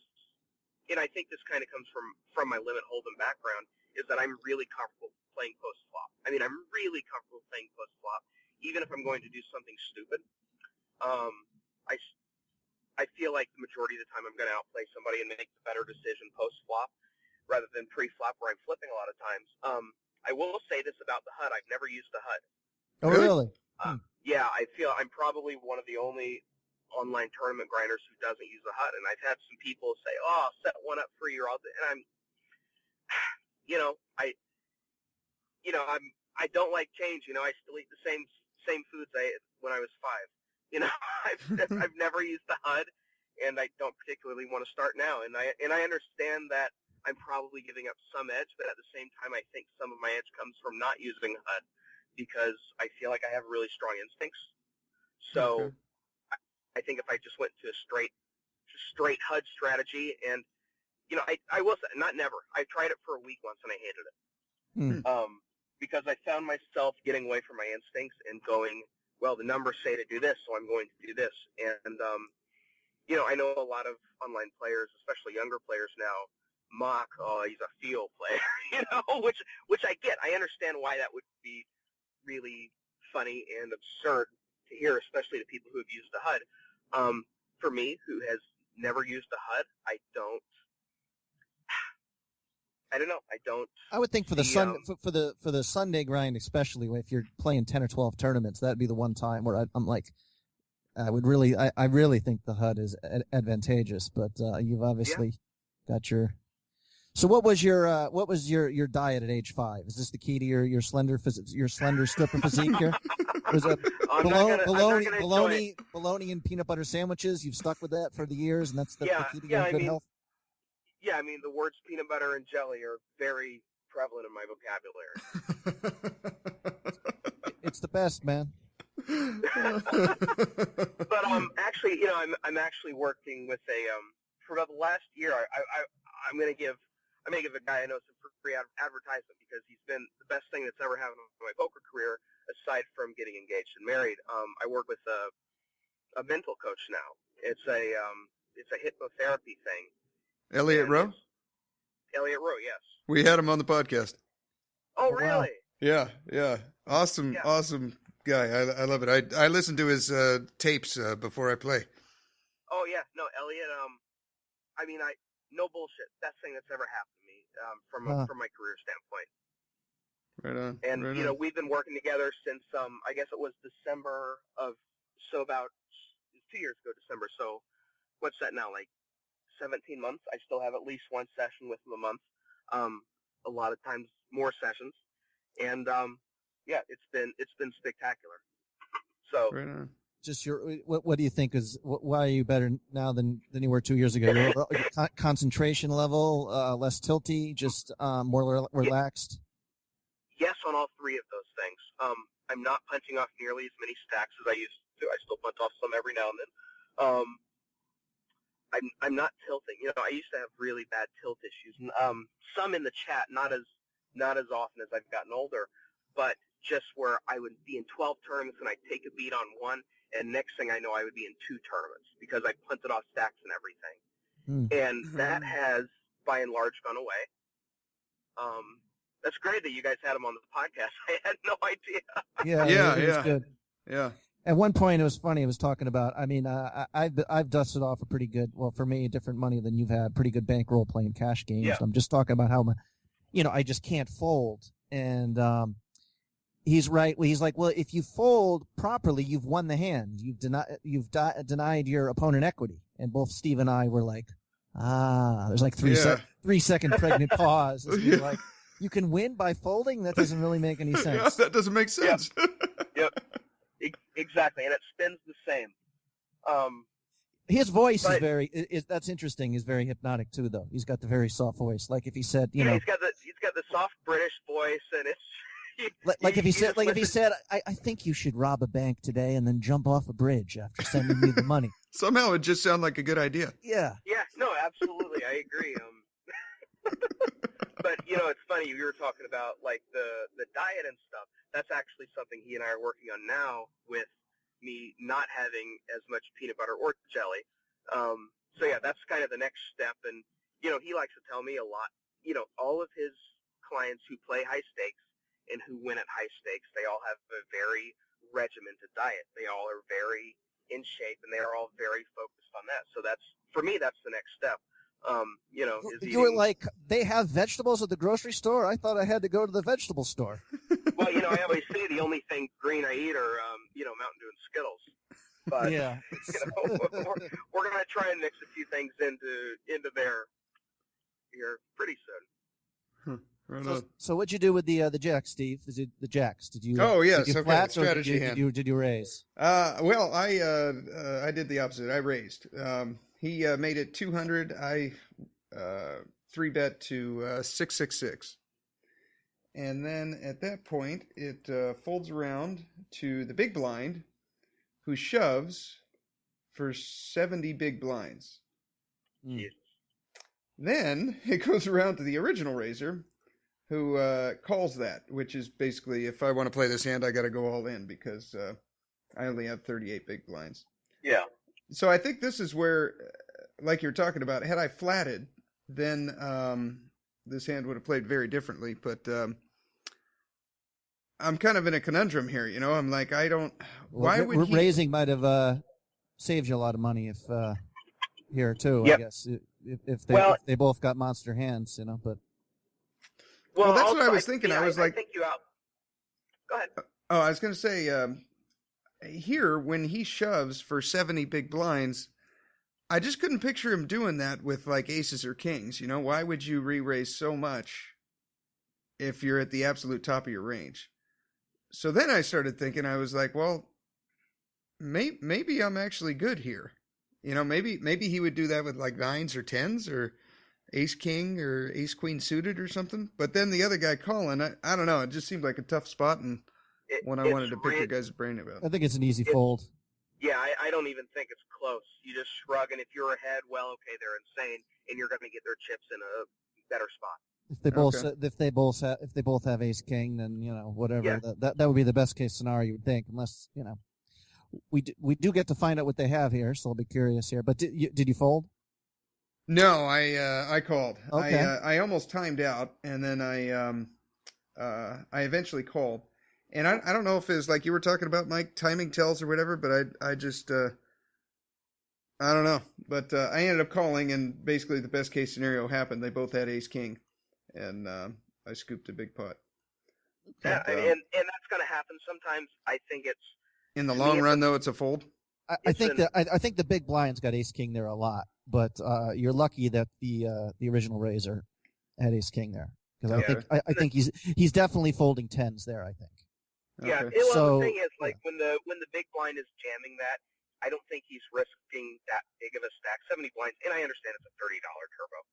and I think this kind of comes from my limit hold'em background, is that I'm really comfortable playing post-flop. I mean, I'm really comfortable playing post-flop, even if I'm going to do something stupid. I feel like the majority of the time I'm going to outplay somebody and make the better decision post-flop rather than pre-flop, where I'm flipping a lot of times. I will say this about the HUD. I've never used the HUD. Oh, really? Yeah, I feel I'm probably one of the only online tournament grinders who doesn't use the HUD, and I've had some people say, "Oh, set one up for your," and I'm, I don't like change. I still eat the same foods I ate when I was 5. I've never used the HUD, and I don't particularly want to start now. And I understand that I'm probably giving up some edge, but at the same time, I think some of my edge comes from not using HUD, because I feel like I have really strong instincts. So I think if I just went to a straight HUD strategy, and I will say, not never. I tried it for a week once and I hated it. Because I found myself getting away from my instincts and going, well, the numbers say to do this, so I'm going to do this. And I know a lot of online players, especially younger players now, mock, oh, he's a feel player, which I get. I understand why that would be really funny and absurd to hear, especially to people who have used the HUD. For me, who has never used the HUD, I don't know. I would think for the Sunday grind, especially if you're playing 10 or 12 tournaments, that'd be the one time where I'm like, I really think the HUD is advantageous. But you've obviously Got your. So what was your diet at age 5? Is this the key to your slender stripper physique here? Was it bologna and peanut butter sandwiches? You've stuck with that for the years, and that's the key to your good health? Yeah, I mean, the words peanut butter and jelly are very prevalent in my vocabulary. It's the best, man. But actually, I'm actually working with for about the last year. I'm gonna give a guy I know some free advertisement because he's been the best thing that's ever happened in my poker career, aside from getting engaged and married. I work with a mental coach now. It's a hypnotherapy thing. Elliot Rowe? Elliot Rowe, yes. We had him on the podcast. Oh, really? Yeah. Awesome guy. I love it. I listen to his tapes before I play. Oh, yeah. No, Elliot, no bullshit. Best thing that's ever happened to me from my career standpoint. Right on. And, right on. we've been working together since, I guess it was December about 2 years ago, December. So what's that now, like 17 months? I still have at least one session with him a month. A lot of times more sessions. And, it's been spectacular. So. Right on. Just what do you think why are you better now than you were 2 years ago? Your concentration level, less tilty, just more relaxed? Yes, on all three of those things. I'm not punching off nearly as many stacks as I used to. I still punch off some every now and then. I'm not tilting. I used to have really bad tilt issues, and some in the chat, not as often as I've gotten older, but just where I would be in 12 tournaments and I'd take a beat on one, and next thing I know I would be in 2 tournaments because I punted off stacks and everything. And that has, by and large, gone away. That's great that you guys had him on the podcast. I had no idea. Yeah. It was good. Yeah. At one point, it was funny. It was talking about. I mean, I've dusted off a pretty good. Well, for me, different money than you've had. Pretty good bankroll playing cash games. Yeah. I'm just talking about how, I just can't fold. And he's right. He's like, well, if you fold properly, you've won the hand. You've denied your opponent equity. And both Steve and I were like, there's like 3 second pregnant pause. You're like, you can win by folding? That doesn't really make any sense. Yeah, that doesn't make sense. Yep. Exactly, and it spins the same. His voice is very. That's interesting. Is very hypnotic too, though. He's got the very soft voice. Like if he said, he's got the soft British voice, and it's if he said, I think you should rob a bank today and then jump off a bridge after sending me the money. Somehow it just sounded like a good idea. Yeah. Yeah. No, absolutely, I agree. But it's funny. You were talking about like the diet and stuff. That's actually something he and I are working on now with me not having as much peanut butter or jelly. So yeah, that's kind of the next step. And he likes to tell me a lot. All of his clients who play high stakes and who win at high stakes, they all have a very regimented diet. They all are very in shape, and they are all very focused on that. So that's, for me, that's the next step. You were like, they have vegetables at the grocery store? I thought I had to go to the vegetable store. Well, I always say the only thing green I eat are, Mountain Dew and Skittles. But, yeah. We're going to try and mix a few things into there here pretty soon. Right so what'd you do with the jacks, Steve? Is it the jacks? Did you? Oh yes, did you okay. Flats, Strategy or hand. Did you raise? Well, I did the opposite. I raised. He made it 200. I 3-bet to 666, and then at that point it folds around to the big blind, who shoves for 70 big blinds. Mm. Then it goes around to the original raiser, who calls that, which is basically, if I want to play this hand, I got to go all in because I only have 38 big blinds. Yeah. So I think this is where, like you're talking about, had I flatted, then this hand would have played very differently. But I'm kind of in a conundrum here, I'm like, I don't. Why would raising might have saved you a lot of money if here too? Yep. I guess if they both got monster hands, but. Well, that's also, what I was thinking. I was like, I think you out. Go ahead. Oh, I was going to say, here, when he shoves for 70 big blinds, I just couldn't picture him doing that with like aces or kings. You know, why would you re-raise so much if you're at the absolute top of your range? So then I started thinking, I was like, well, maybe I'm actually good here. You know, maybe he would do that with like nines or tens or ace king or ace queen suited or something. But then the other guy calling, I don't know, it just seemed like a tough spot, and when I wanted to pick your guys' brain about. I think it's an easy fold. Yeah, I don't even think it's close. You just shrug, and if you're ahead, well, okay, they're insane, and you're going to get their chips in a better spot. If they both have ace king, then whatever. Yeah. That would be the best case scenario, you would think, unless we do get to find out what they have here, so I'll be curious here. But did you fold? No, I called. Okay. I almost timed out, and then I eventually called. And I don't know if it's like you were talking about, Mike, timing tells or whatever, but I just I don't know. But I ended up calling, and basically the best case scenario happened. They both had ace king, and I scooped a big pot. Yeah, and that's going to happen sometimes. I think it's in the long run, though, it's a fold. I think the big blind's got ace king there a lot, but you're lucky that the original raiser had ace king there, because I think he's definitely folding tens there. I think. Yeah. Okay. The thing is, like when the big blind is jamming that, I don't think he's risking that big of a stack. 70 blinds, and I understand it's a $30 turbo,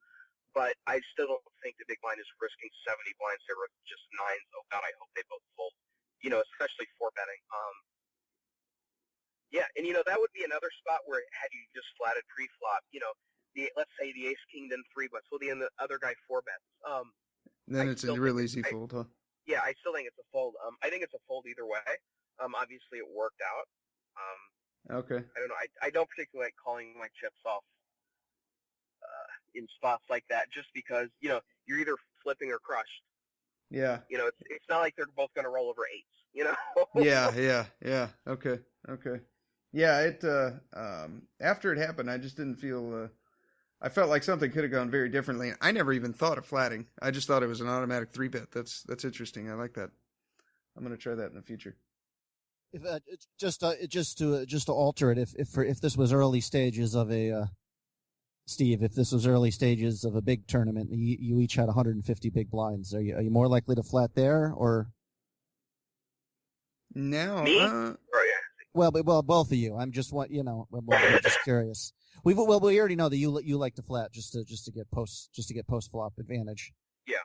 but I still don't think the big blind is risking 70 blinds. They were just nines. Oh God, I hope they both fold. Especially for betting. Yeah, and that would be another spot where had you just flatted pre-flop, let's say the ace king then 3-bets, well, the other guy 4-bets. Then it's a real easy fold, huh? Yeah, I still think it's a fold. I think it's a fold either way. Obviously it worked out. Okay. I don't know. I don't particularly like calling my chips off in spots like that, just because you're either flipping or crushed. Yeah. It's not like they're both going to roll over eights. Yeah. Okay. Yeah, it after it happened, I just didn't feel. I felt like something could have gone very differently. I never even thought of flatting. I just thought it was an automatic 3-bet. That's interesting. I like that. I'm going to try that in the future. If just to alter it, if this was early stages of a Steve, if this was early stages of a big tournament, you each had 150 big blinds. Are you more likely to flat there or? No. Me? Well, both of you. I'm just I'm just curious. We already know that you like to flat just to get post flop advantage. Yeah.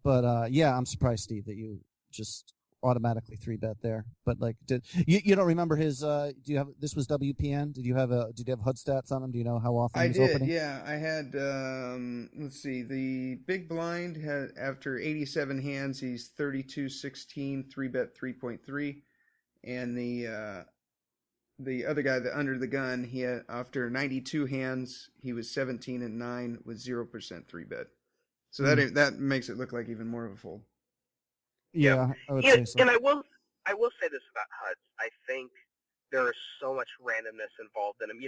But I'm surprised, Steve, that you just automatically 3-bet there. But like, you don't remember his? Do you have? This was WPN. Did you have HUD stats on him? Do you know how often he's opening? Yeah, I had. Let's see. The big blind had after 87 hands, he's 32-16, 3-bet 3.3, and the other guy, the under the gun, he had after 92 hands, he was 17-9 with 0% 3-bet. So that makes it look like even more of a fold. Yeah, I would say so. And I will say this about HUDs. I think there is so much randomness involved in them.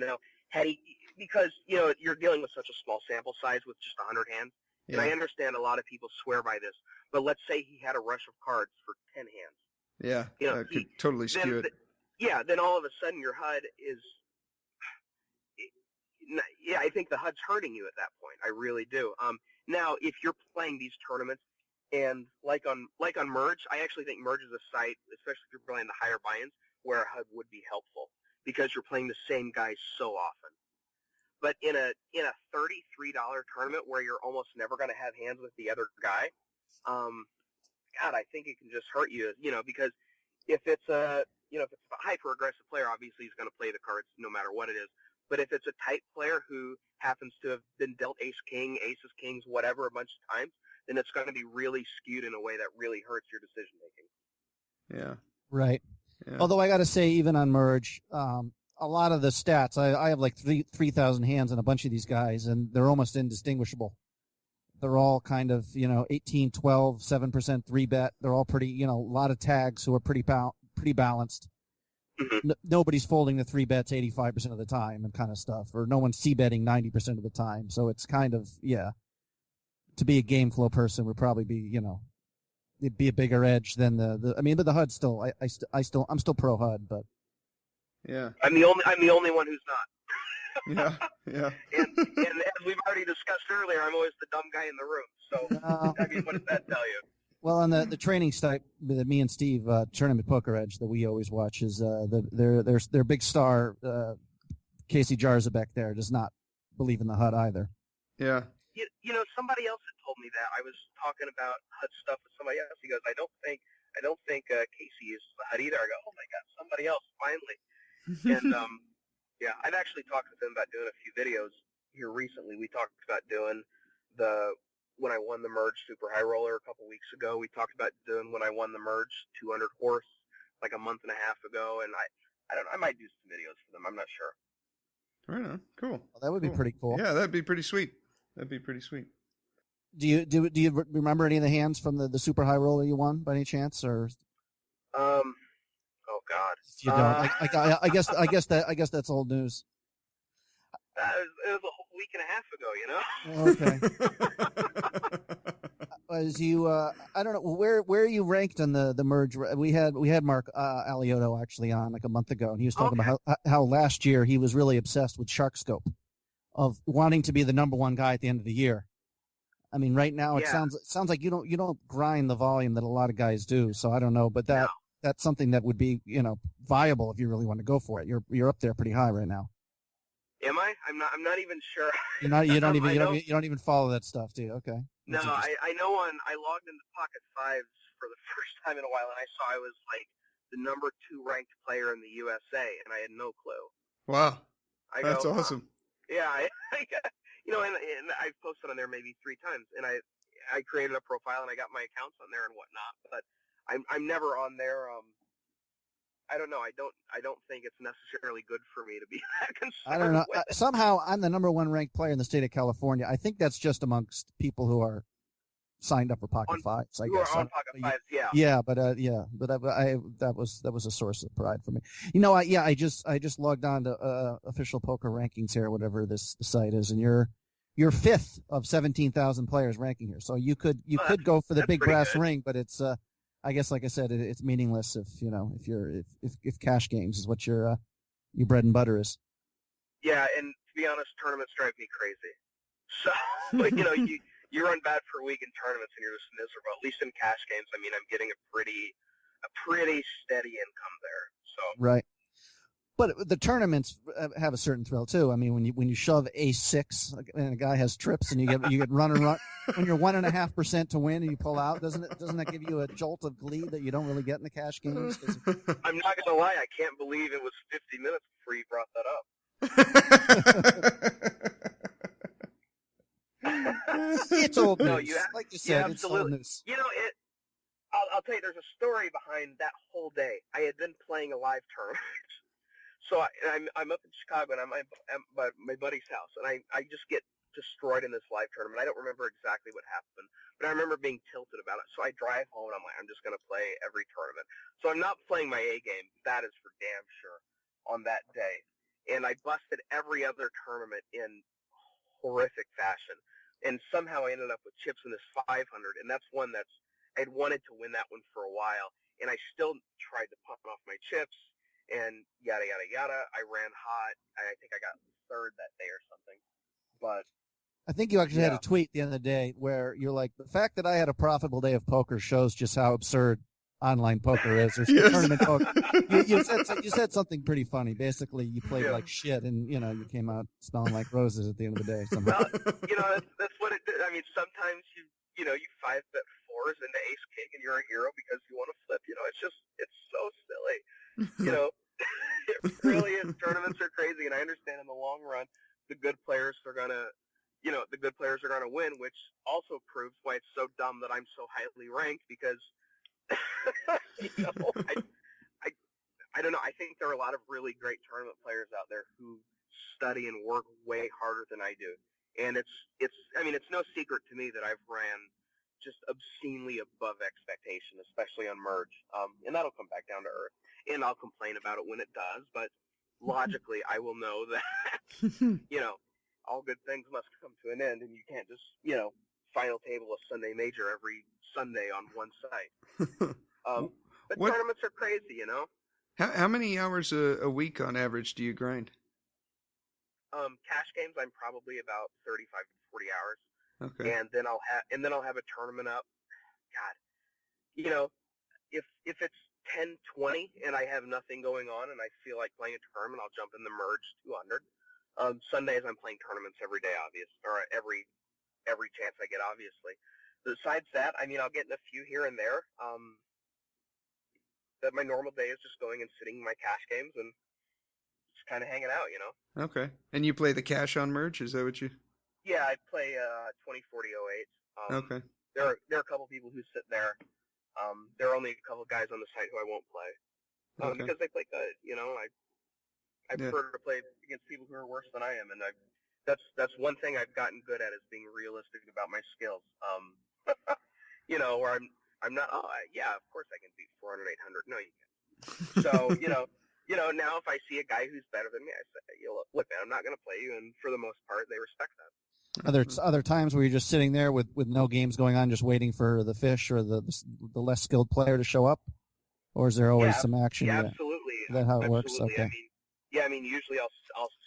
Because you're dealing with such a small sample size with just 100 hands. Yeah. And I understand a lot of people swear by this, but let's say he had a rush of cards for 10 hands. Yeah, that could totally skew it. Yeah, then all of a sudden your HUD is. Yeah, I think the HUD's hurting you at that point. I really do. Now, if you're playing these tournaments, and like on Merge, I actually think Merge is a site, especially if you're playing the higher buy-ins, where a HUD would be helpful because you're playing the same guys so often. But in a $33 tournament where you're almost never going to have hands with the other guy, God, I think it can just hurt you. Because if it's a hyper-aggressive player, obviously he's going to play the cards no matter what it is. But if it's a tight player who happens to have been dealt ace-king, aces-kings, whatever, a bunch of times, then it's going to be really skewed in a way that really hurts your decision-making. Yeah. Right. Yeah. Although I got to say, even on Merge, a lot of the stats, I have like 3,000 hands on a bunch of these guys, and they're almost indistinguishable. They're all kind of, 18, 12, 7% 3-bet. They're all pretty, a lot of tags who are pretty balanced. Mm-hmm. Nobody's folding the 3-bets 85% of the time and kind of stuff, or no one's c-betting 90% of the time. So it's kind of, to be a game flow person would probably be, it'd be a bigger edge than but the HUD still, I'm still pro HUD, but. Yeah. I'm the only one who's Yeah. and as we've already discussed earlier, I'm always the dumb guy in the room. So, I mean, what does that tell you? Well, on the training site that me and Steve, Tournament Poker Edge, that we always watch, is their big star, Casey Jarza back there, does not believe in the HUD either. Yeah. You know, somebody else had told me that. I was talking about HUD stuff with somebody else. He goes, I don't think Casey uses the HUD either. I go, oh my God, somebody else finally. And yeah, I've actually talked with him about doing a few videos here recently. We talked about doing when I won the Merge Super High Roller a couple weeks ago. We talked about doing when I won the Merge 200 horse like a month and a half ago, and I don't know, I might do some videos for them. I'm not sure. Right on. Cool. Well, that would be pretty cool. Yeah, that'd be pretty sweet. Do you remember any of the hands from the Super High Roller you won by any chance, or? Oh God. If you don't, I guess that's old news. It was a whole week and a half ago, you know. Okay. As you, I don't know where are you ranked on the Merge? We had Mark Alioto actually on like a month ago, and he was talking about how last year he was really obsessed with Shark Scope, of wanting to be the number one guy at the end of the year. I mean, right now it sounds like you don't grind the volume that a lot of guys do. So I don't know, but that's something that would be, viable if you really want to go for it. You're up there pretty high right now. Am I? I'm not even sure. You don't even follow that stuff, do you? Okay. No, I know I logged into Pocket Fives for the first time in a while, and I saw I was like the number 2 ranked player in the USA, and I had no clue. Wow. That's awesome. Yeah, and I've posted on there maybe 3 times, and I created a profile and I got my accounts on there and whatnot, but I'm never on there. I don't know. I don't think it's necessarily good for me to be that concerned. I don't know. Somehow I'm the number 1 ranked player in the state of California. I think that's just amongst people who are signed up for Pocket Fives. I guess. Who are on Pocket Fives, yeah. Yeah, but that was a source of pride for me. I just logged on to official poker rankings here, whatever this site is, and you're 5th of 17,000 players ranking here. So you could go for the big brass ring, but it's I guess, like I said, it's meaningless if cash games is what your bread and butter is. Yeah, and to be honest, tournaments drive me crazy. So you run bad for a week in tournaments and you're just miserable. At least in cash games, I mean, I'm getting a pretty steady income there. So right. But the tournaments have a certain thrill too. I mean, when you shove ace-6 and a guy has trips and you get run and run, when you're 1.5% to win and you pull out, doesn't that give you a jolt of glee that you don't really get in the cash games? I'm not gonna lie, I can't believe it was 50 minutes before you brought that up. It's old news. No, like you said, it's old absolutely. news. I'll tell you, there's a story behind that whole day. I had been playing a live tournament. So I'm up in Chicago, and I'm at my buddy's house, and I just get destroyed in this live tournament. I don't remember exactly what happened, but I remember being tilted about it. So I drive home, and I'm like, I'm just going to play every tournament. So I'm not playing my A game. That is for damn sure on that day. And I busted every other tournament in horrific fashion. And somehow I ended up with chips in this 500, and that's one I'd wanted to win that one for a while, and I still tried to pump off my chips. And yada, yada, yada. I ran hot. I think I got 3rd that day or something. But I think you actually had a tweet at the end of the day where you're like, the fact that I had a profitable day of poker shows just how absurd online poker is, or tournament poker. You said something pretty funny. Basically, you played like shit, and you came out smelling like roses at the end of the day. Well, that's what it did. I mean, sometimes you 5-bet 4s into ace king, and you're a hero because you want to flip. It's so silly. It really is. Tournaments are crazy, and I understand in the long run, the good players are gonna win, which also proves why it's so dumb that I'm so highly ranked because, I don't know. I think there are a lot of really great tournament players out there who study and work way harder than I do, and it's no secret to me that I've ran just obscenely above expectation, especially on Merge, and that'll come back down to earth. And I'll complain about it when it does, but logically I will know that, all good things must come to an end, and you can't just, final table a Sunday major every Sunday on one site. But tournaments are crazy, How many hours a week on average do you grind? Cash games, I'm probably about 35 to 40 hours. Okay. And then I'll have a tournament up. God, if it's 10-20 and I have nothing going on and I feel like playing a tournament, I'll jump in the Merge 200. Sundays I'm playing tournaments every day, or every chance I get, obviously. Besides that, I mean, I'll get in a few here and there. That my normal day is just going and sitting in my cash games and just kind of hanging out, Okay. And you play the cash on Merge? Is that what you? Yeah, I play 2040 08. Okay. There are a couple people who sit there. There are only a couple guys on the site who I won't play Okay. because they play good. I Yeah. prefer to play against people who are worse than I am, and that's one thing I've gotten good at, is being realistic about my skills. Where I'm not. Oh, yeah, of course I can beat 400, 800. No, you can't. So now if I see a guy who's better than me, I say, look, man, I'm not going to play you, and for the most part, they respect that. Other times where you're just sitting there with no games going on, just waiting for the fish or the less skilled player to show up, or is there always some action? Yeah, absolutely. Is that how it works? Okay. I mean, usually I'll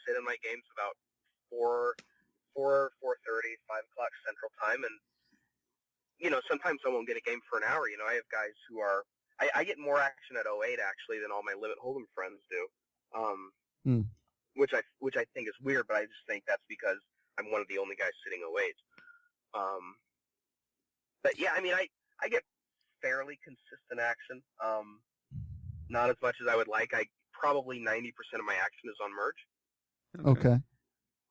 sit in my games about 4:30, 5 o'clock Central Time, and sometimes I won't get a game for an hour. I have guys who are. I get more action at 08 actually than all my limit hold'em friends do. Which I think is weird, but I just think that's because I'm one of the only guys sitting 08. But yeah, I mean, I get fairly consistent action. Not as much as I would like. Probably 90% of my action is on Merge. Okay.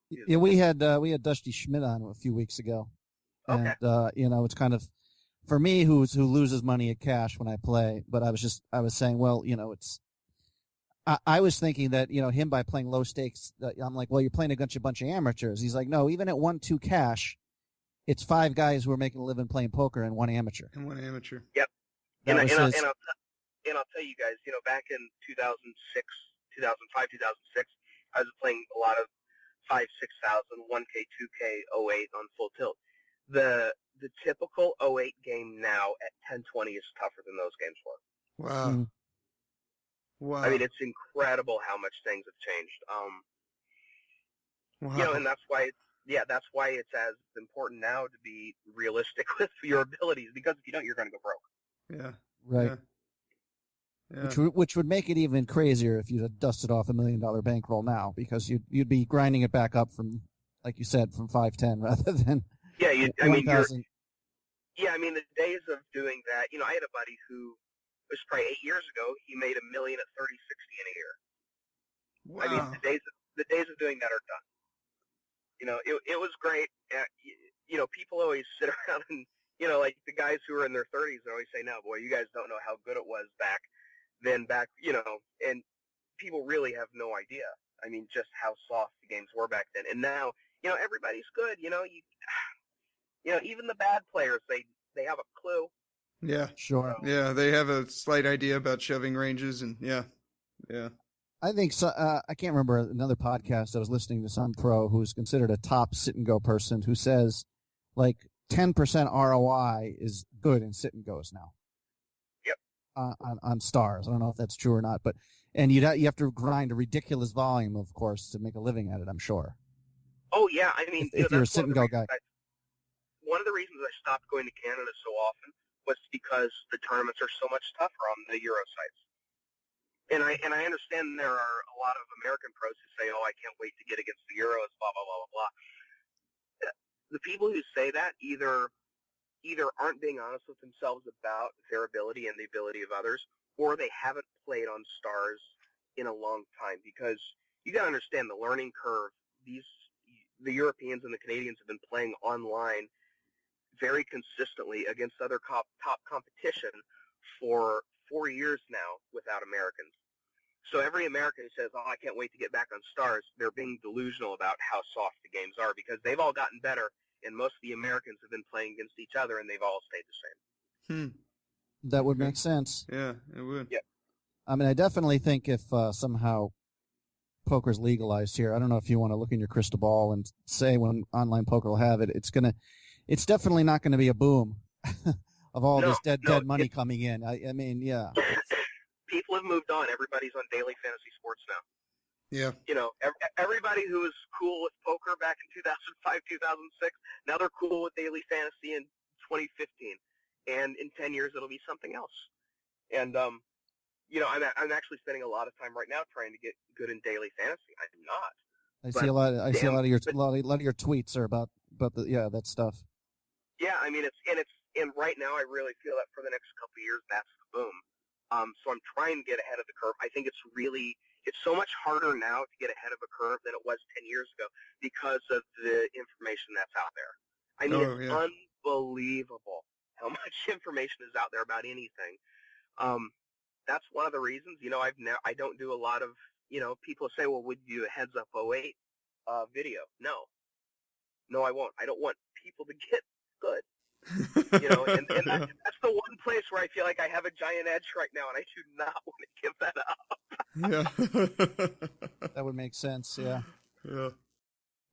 Yeah, we had Dusty Schmidt on a few weeks ago, and it's kind of, for me who loses money at cash when I play. But I was saying, well, I was thinking that, him by playing low stakes, I'm like, well, you're playing against a bunch of amateurs. He's like, no, even at 1-2 cash, it's 5 guys who are making a living playing poker and 1 amateur. Yep. And I'll tell you guys, back in 2005, 2006, I was playing a lot of 5, 6,000, 1K, 2K, 08 on full tilt. The typical 08 game now at 10-20 is tougher than those games were. Wow. Mm. Wow. I mean, it's incredible how much things have changed. Wow. And that's why it's as important now to be realistic with your abilities, because if you don't, you're going to go broke. Yeah. Right. Yeah. Which would make it even crazier if you had dusted off $1 million bankroll now, because you'd be grinding it back up from, like you said, from 510 rather than 1,000. I mean, the days of doing that, I had a buddy who, it was probably 8 years ago, he made $1 million at 30, 60 in a year. Wow. I mean, the days of doing that are done. It was great. People always sit around and, like the guys who are in their 30s always say, no, boy, you guys don't know how good it was back then, and people really have no idea. I mean, just how soft the games were back then. And now, everybody's good. Even the bad players, they have a clue. Yeah. Sure. Yeah, they have a slight idea about shoving ranges, and yeah. I think so. I can't remember another podcast I was listening to, some pro who's considered a top sit and go person who says like 10% ROI is good in sit and goes now. Yep. On stars. I don't know if that's true or not, and you have to grind a ridiculous volume, of course, to make a living at it, I'm sure. Oh yeah, I mean, if you're a sit and go guy. One of the reasons I stopped going to Canada so often was because the tournaments are so much tougher on the Euro sites. And I understand there are a lot of American pros who say, oh, I can't wait to get against the Euros, blah, blah, blah, blah, blah. The people who say that either aren't being honest with themselves about their ability and the ability of others, or they haven't played on stars in a long time, because you got to understand the learning curve. The Europeans and the Canadians have been playing online very consistently against other top competition for 4 years now without Americans. So every American who says, oh, I can't wait to get back on stars, they're being delusional about how soft the games are, because they've all gotten better, and most of the Americans have been playing against each other, and they've all stayed the same. That would make sense. Yeah, it would. Yeah. I mean, I definitely think if somehow poker's legalized here, I don't know if you want to look in your crystal ball and say when online poker will have it, it's definitely not going to be a boom of all this dead money coming in. I mean, yeah. People have moved on. Everybody's on daily fantasy sports now. Yeah. everybody who was cool with poker back in 2005, 2006, now they're cool with daily fantasy in 2015. And in 10 years, it'll be something else. And, I'm actually spending a lot of time right now trying to get good in daily fantasy. I'm not. I see a lot of your tweets are about that stuff. Yeah, I mean, and right now I really feel that for the next couple of years, that's the boom. So I'm trying to get ahead of the curve. I think it's so much harder now to get ahead of a curve than it was 10 years ago because of the information that's out there. I mean, it's unbelievable how much information is out there about anything. That's one of the reasons, I don't do a lot of, people say, well, would you do a Heads Up 08 video? No, I won't. I don't want people to get good. And that's the one place where I feel like I have a giant edge right now, and I do not want to give that up. Yeah. That would make sense, yeah. Yeah.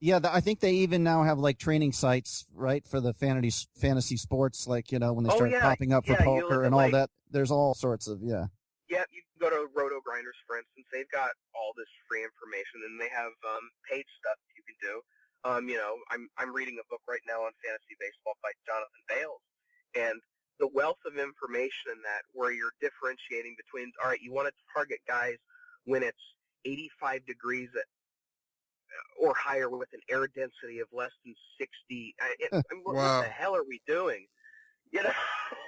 Yeah, I think they even now have like training sites, right, for the fantasy sports, like, when they start popping up for poker and all that. There's all sorts of, Yeah, you can go to Roto Grinders, for instance. They've got all this free information, and they have paid stuff you can do. I'm reading a book right now on fantasy baseball by Jonathan Bales, and the wealth of information in that, where you're differentiating between, all right, you want to target guys when it's 85 degrees or higher with an air density of less than 60. What the hell are we doing?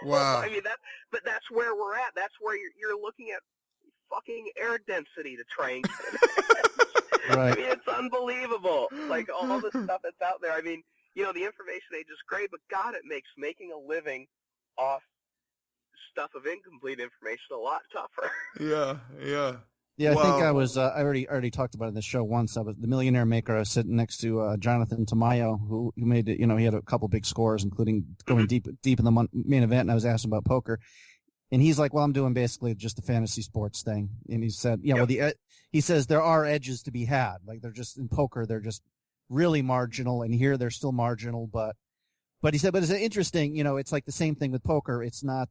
Wow. I mean, but that's where we're at. That's where you're looking at fucking air density to try and get it. Right. I mean, it's unbelievable. Like, all the stuff that's out there. I mean, the information age is great, but God, it makes making a living off stuff of incomplete information a lot tougher. Yeah. Yeah, I think I was. I already talked about it in the show once. I was the Millionaire Maker. I was sitting next to Jonathan Tamayo, who made it. He had a couple big scores, including going deep in the main event. And I was asking about poker, and he's like, "Well, I'm doing basically just a fantasy sports thing." And he said, he says there are edges to be had. Like, they're just in poker, they're just really marginal, and here they're still marginal, but he said, but it's interesting, it's like the same thing with poker. It's not,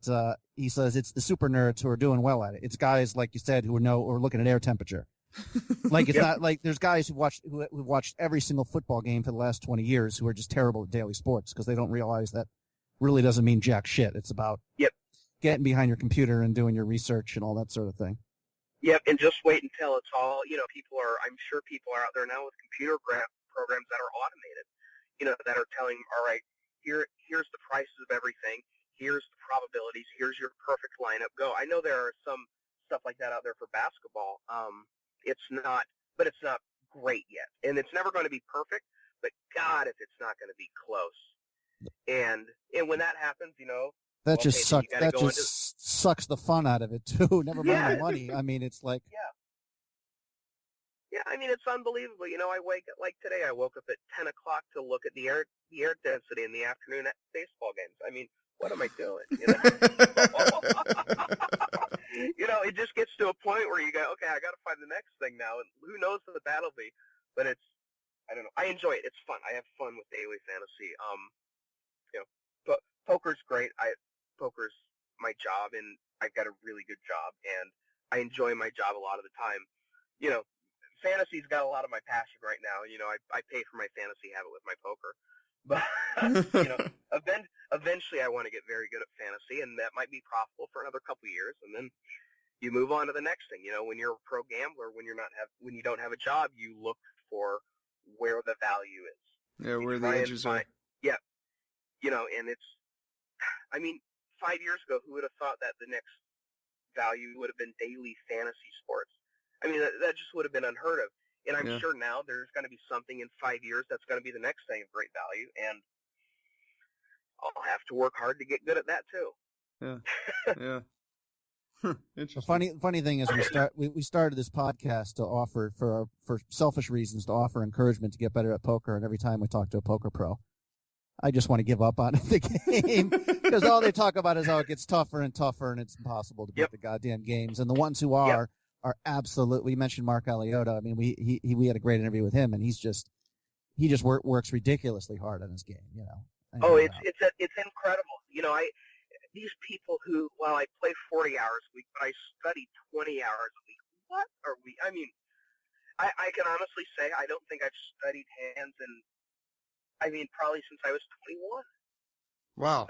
he says, it's the super nerds who are doing well at it. It's guys, like you said, who are looking at air temperature. Like, it's not like there's guys who've watched every single football game for the last 20 years who are just terrible at daily sports because they don't realize that really doesn't mean jack shit. It's about getting behind your computer and doing your research and all that sort of thing. Yep, and just wait until it's all, I'm sure people are out there now with computer programs that are automated, that are telling, all right, here's the prices of everything, here's the probabilities, here's your perfect lineup, go. I know there are some stuff like that out there for basketball. It's not great yet, and it's never going to be perfect, but God, if it's not going to be close. And when that happens, that just sucks. That just sucks the fun out of it too. Never mind the money. I mean, it's like Yeah, I mean, it's unbelievable. I today I woke up at 10 o'clock to look at the air density in the afternoon at baseball games. I mean, what am I doing? It just gets to a point where you go, okay, I got to find the next thing now, and who knows what that'll be. But I don't know. I enjoy it. It's fun. I have fun with daily fantasy. But poker's great. Poker's my job, and I've got a really good job, and I enjoy my job a lot of the time. Fantasy's got a lot of my passion right now. I pay for my fantasy habit with my poker. But, eventually I want to get very good at fantasy, and that might be profitable for another couple of years, and then you move on to the next thing. When you're a pro gambler, when you don't have a job, you look for where the value is. Yeah, where the edges are. Yeah. And it's, 5 years ago, who would have thought that the next value would have been daily fantasy sports? I mean, that just would have been unheard of. And I'm sure now there's going to be something in 5 years that's going to be the next thing of great value, and I'll have to work hard to get good at that too. Yeah. Interesting. The funny thing is, we started this podcast to offer for selfish reasons, to offer encouragement to get better at poker, and every time we talk to a poker pro, I just want to give up on the game because all they talk about is how it gets tougher and tougher, and it's impossible to beat the goddamn games. And the ones who are absolutely. You mentioned Mark Aliotta. I mean, we had a great interview with him, and he just works ridiculously hard on his game. It's incredible. These people who, I play 40 hours a week, but I study 20 hours a week. What are we? I mean, I can honestly say I don't think I've studied hands probably since I was 21. Wow.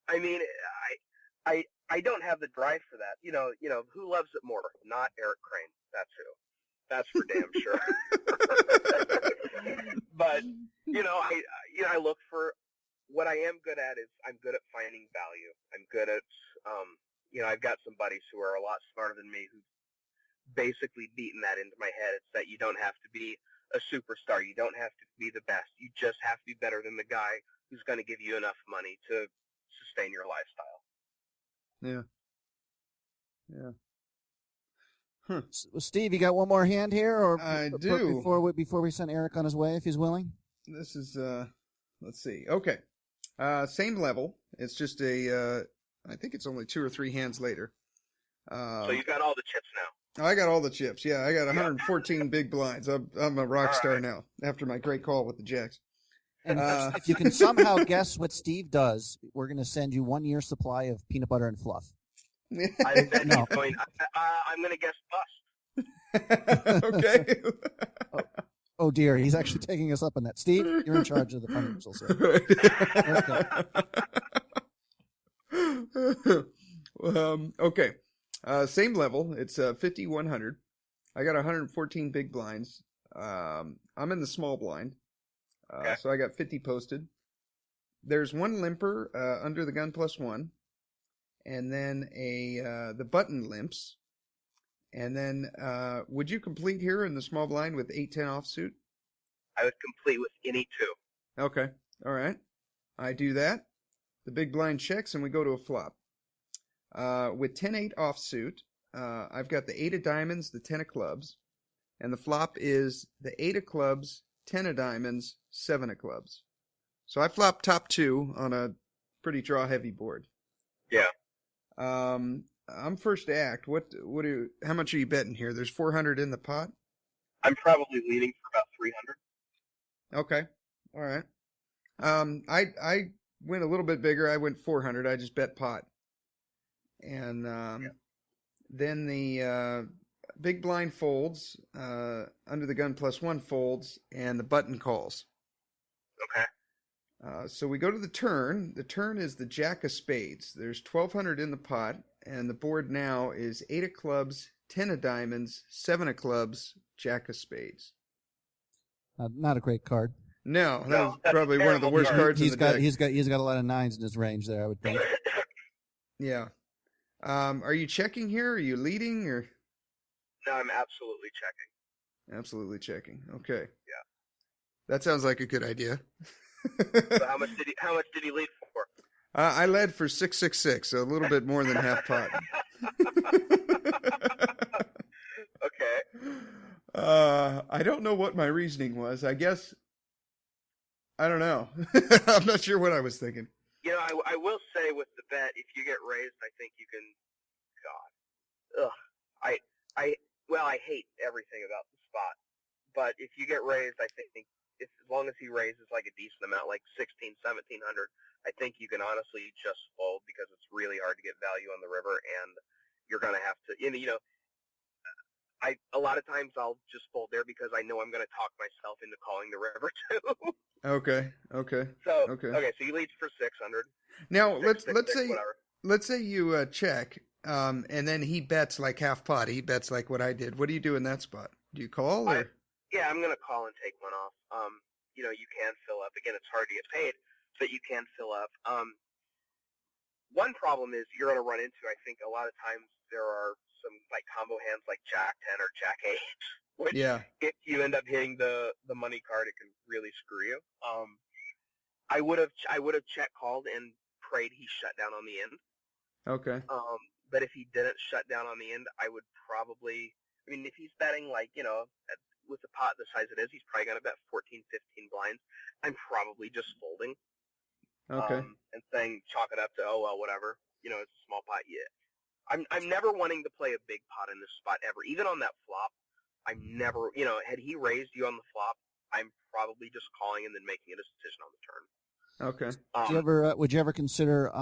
I mean, I don't have the drive for that. You know, who loves it more? Not Eric Crain. That's who. That's for damn sure. But I look for what I am good at is I'm good at finding value. I'm good at I've got some buddies who are a lot smarter than me who basically beaten that into my head. It's that you don't have to be a superstar. You don't have to be the best. You just have to be better than the guy who's going to give you enough money to sustain your lifestyle. Yeah. Yeah. Huh. So, Steve, you got one more hand here, or I do. Before we send Eric on his way, if he's willing. This is let's see. Okay. Same level. It's just I think it's only 2 or 3 hands later. So you got all the chips now. I got all the chips. Yeah, I got 114 big blinds. I'm a rock star now after my great call with the Jacks. And if you can somehow guess what Steve does, we're going to send you 1 year supply of peanut butter and fluff. I'm going to guess bust. Okay. Oh dear, he's actually taking us up on that. Steve, you're in charge of the financials here. Okay. Same level. It's 5,100. I got 114 big blinds. I'm in the small blind. So I got 50 posted. There's one limper under the gun +1, and then the button limps. And then would you complete here in the small blind with 8-10 offsuit? I would complete with any 2. Okay. All right. I do that. The big blind checks, and we go to a flop. With 10-8 offsuit, I've got the 8 of diamonds, the 10 of clubs, and the flop is the 8 of clubs, 10 of diamonds, 7 of clubs. So I flop top 2 on a pretty draw-heavy board. Yeah. I'm first to act. How much are you betting here? There's 400 in the pot? I'm probably leaning for about 300. Okay. All right. I went a little bit bigger. I went 400. I just bet pot. And then the big blind folds, under the gun +1 folds, and the button calls. Okay. So we go to the turn. The turn is the jack of spades. There's 1,200 in the pot, and the board now is 8 of clubs, 10 of diamonds, 7 of clubs, jack of spades. Not a great card. No, that's probably one of the worst cards in the deck. He's got a lot of 9s in his range there, I would think. Yeah. Are you checking here? Are you leading, or? No, I'm absolutely checking. Absolutely checking. Okay. Yeah. That sounds like a good idea. So how much did he lead for? I led for 666, so a little bit more than half pot. Okay. I don't know what my reasoning was. I guess I don't know. I'm not sure what I was thinking. I will say with the bet, if you get raised, I think you can. God, I hate everything about the spot, but if you get raised, I think as long as he raises like a decent amount, like 1,600, 1,700, I think you can honestly just fold because it's really hard to get value on the river, and you're gonna have to. A lot of times I'll just fold there because I know I'm going to talk myself into calling the river too. Okay. So you lead for 600. Now let's say you check, and then he bets like half pot. He bets like what I did. What do you do in that spot? Do you call or? I'm going to call and take one off. You can fill up. Again, it's hard to get paid, but you can fill up. One problem is you're going to run into. I think a lot of times there are some like combo hands like Jack 10 or Jack 8, which if you end up hitting the money card, it can really screw you. I would have check called and prayed he shut down on the end. Okay. But if he didn't shut down on the end, I would probably. I mean, if he's betting like with the pot the size it is, he's probably going to bet 14, 15 blinds. I'm probably just folding. Okay. And saying chalk it up to whatever. It's a small pot. Yeah. I'm never wanting to play a big pot in this spot ever. Even on that flop, I'm never, had he raised you on the flop, I'm probably just calling and then making a decision on the turn. Okay. Would you ever consider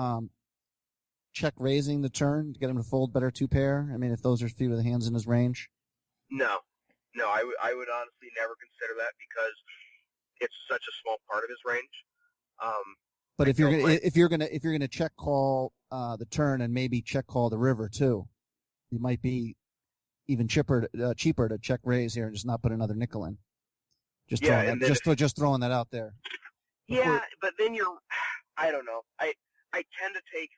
check raising the turn to get him to fold better 2-pair? I mean, if those are few of the hands in his range. No, No, I would honestly never consider that because it's such a small part of his range. But if you're gonna check call the turn and maybe check call the river too, you might be even cheaper to check raise here and just not put another nickel in. Just throwing that out there. Yeah, but then I don't know. I tend to take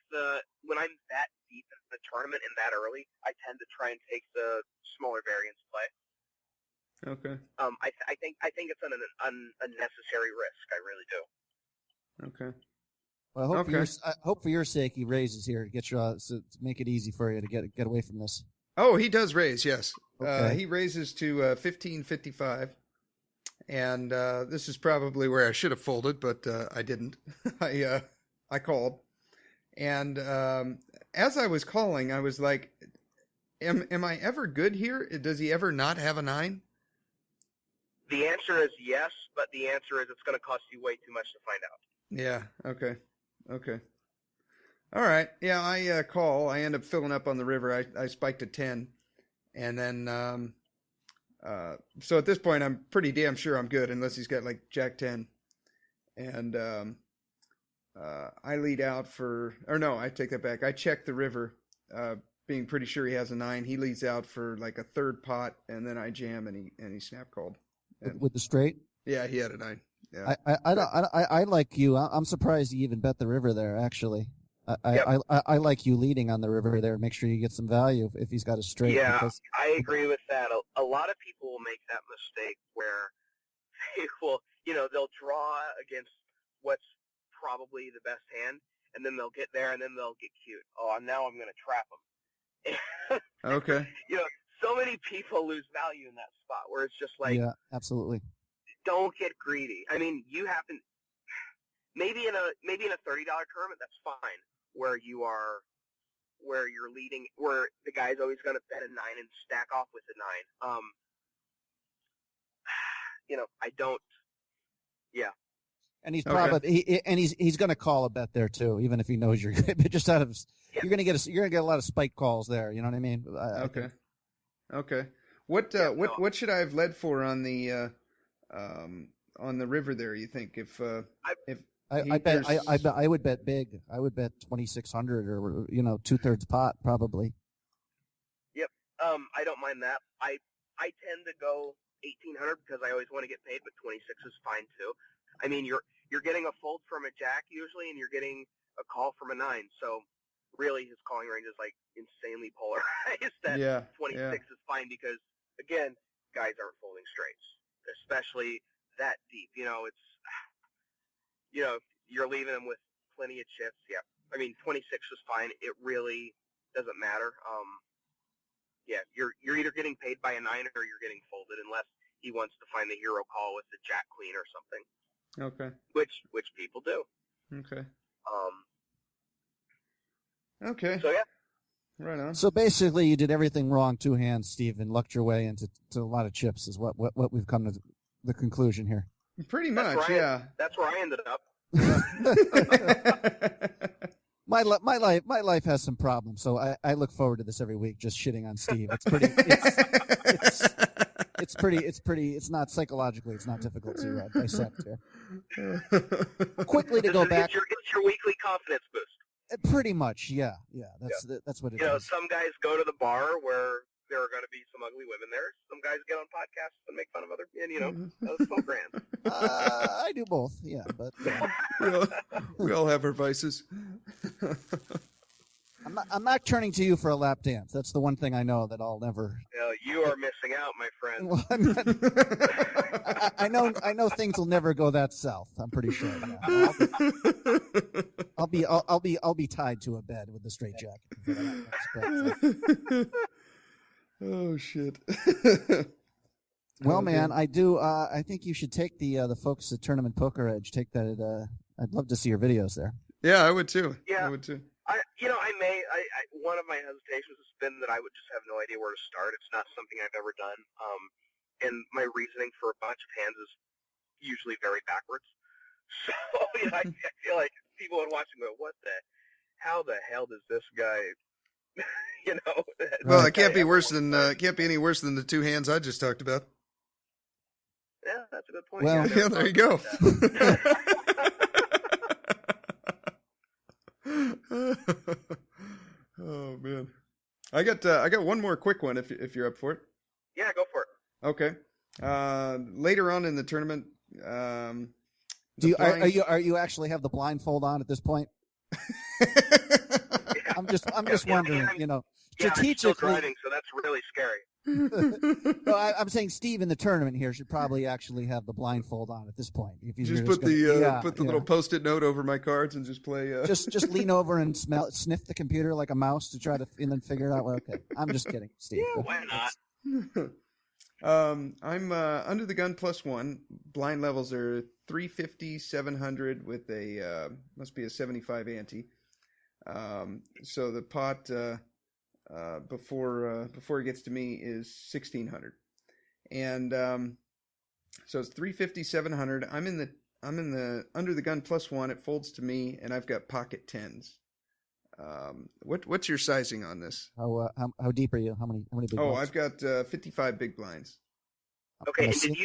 when I'm that deep in the tournament and that early, I tend to try and take the smaller variance play. Okay. I think it's an unnecessary risk. I really do. Okay. Well, I hope for your sake he raises here to get you to make it easy for you to get away from this. Oh, he does raise, yes. Okay. He raises to 1555, and this is probably where I should have folded, but I didn't. I called, and as I was calling, I was like, "Am I ever good here? Does he ever not have a 9?" The answer is yes, but the answer is it's going to cost you way too much to find out. Yeah. Okay. All right. Yeah, I call. I end up filling up on the river. I spiked a 10. And then, so at this point, I'm pretty damn sure I'm good, unless he's got like Jack 10. And I lead out I take that back. I check the river, being pretty sure he has a 9. He leads out for like a third pot, and then I jam, and he snap called. And, with the straight? Yeah, he had a 9. Yeah. I like you. I'm surprised you even bet the river there, actually. I like you leading on the river there. Make sure you get some value if he's got a straight. Yeah, I agree with that. A lot of people will make that mistake where they will, they'll draw against what's probably the best hand, and then they'll get there, and then they'll get cute. Oh, now I'm going to trap them. Okay. So many people lose value in that spot where it's just like, yeah, absolutely. Don't get greedy. I mean, you happen maybe in a $30 tournament, that's fine. Where you're leading, where the guy's always going to bet a 9 and stack off with a 9. I don't. Yeah. And he's probably he's going to call a bet there too, even if he knows you're good. Just out of you're going to get a lot of spike calls there. You know what I mean? Okay. What should I have led for on the river there? You think I would bet big. I would bet 2,600 or 2/3 pot probably. Yep. I don't mind that. I tend to go 1,800 because I always want to get paid, but 26 is fine too. I mean, you're getting a fold from a jack usually, and you're getting a call from a 9. So really, his calling range is like insanely polarized. That 26 is fine because again, guys aren't folding straights, especially that deep. You're leaving them with plenty of chips. Yeah. I mean, 26 is fine. It really doesn't matter. You're either getting paid by a 9 or you're getting folded unless he wants to find the hero call with the jack queen or something. Okay. Which people do. Okay. Okay. So, yeah. Right on. So basically you did everything wrong 2 hands, Steve, and lucked your way into a lot of chips is what we've come to the conclusion here. Pretty much, yeah. That's where I ended up. My life has some problems, so I look forward to this every week. Just shitting on Steve. It's not psychologically. It's not difficult to dissect here. Quickly to go back. It's your weekly confidence boost. Pretty much, yeah. That's what it is. Some guys go to the bar where there are going to be some ugly women there. Some guys get on podcasts and make fun of other smoke brands. I do both, yeah. But we all have our vices. I'm not turning to you for a lap dance. That's the one thing I know that I'll never. You are missing out, my friend. I know things will never go that south. I'm pretty sure. Yeah. I'll be tied to a bed with a straight jacket. Oh shit. Well, man, I do. I think you should take the folks at Tournament Poker Edge. Take that. I'd love to see your videos there. Yeah, I would too. Yeah, I would too. I may. One of my hesitations has been that I would just have no idea where to start. It's not something I've ever done. And my reasoning for a bunch of hands is usually very backwards. So I feel like people would watch and go, how the hell does this guy you know. Well, it can't be worse than can't be any worse than the two hands I just talked about. Yeah, that's a good point. Well, Yeah, there you go. Oh man, I got one more quick one if you're up for it. Yeah, go for it. Okay. Later on in the tournament, are you actually have the blindfold on at this point? I'm just wondering, strategically. I'm still driving, so that's really scary. No, I'm saying Steve in the tournament here should probably actually have the blindfold on at this point. If he's just put the little Post-it note over my cards and just play. Just lean over and sniff the computer like a mouse to try to and then figure it out. Well, okay, I'm just kidding, Steve. Yeah, why not? I'm under the gun +1. Blind levels are 350, 700 with a must be a 75 ante. So the pot before it gets to me is 1600, and so it's 350, 700. I'm in the under the gun +1. It folds to me, and I've got pocket tens. What's your sizing on this? How deep are you? How many big blinds? I've got 55 big blinds. Okay, and did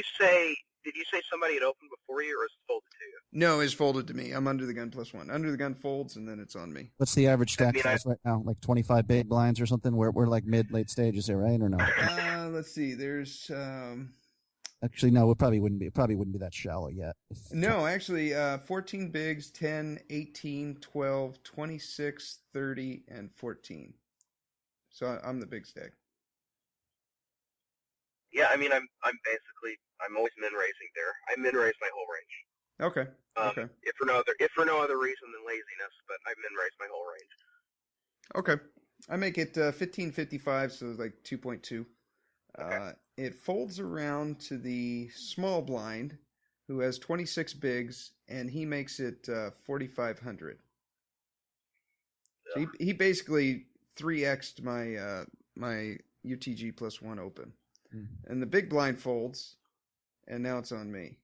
you say somebody had opened before you, or is it folded to you? No, it's folded to me. I'm under the gun +1. Under the gun folds, and then it's on me. What's the average stack size right now? Like 25 big blinds or something? We're like late stages here, right? Or no? Let's see. There's actually no. It probably wouldn't be that shallow yet. No, actually, 14 bigs, 10, 18, 12, 26, 30, and 14. So I'm the big stack. Yeah, I mean, I'm always min raising there. I min raise my whole range. Okay. Okay. If for no other reason than laziness, but I min raise my whole range. Okay. I make it 1555, so like 2.2. Okay. It folds around to the small blind, who has 26 bigs, and he makes it 4,500. So he basically 3x'd my UTG +1 open. And the big blind folds, and now it's on me.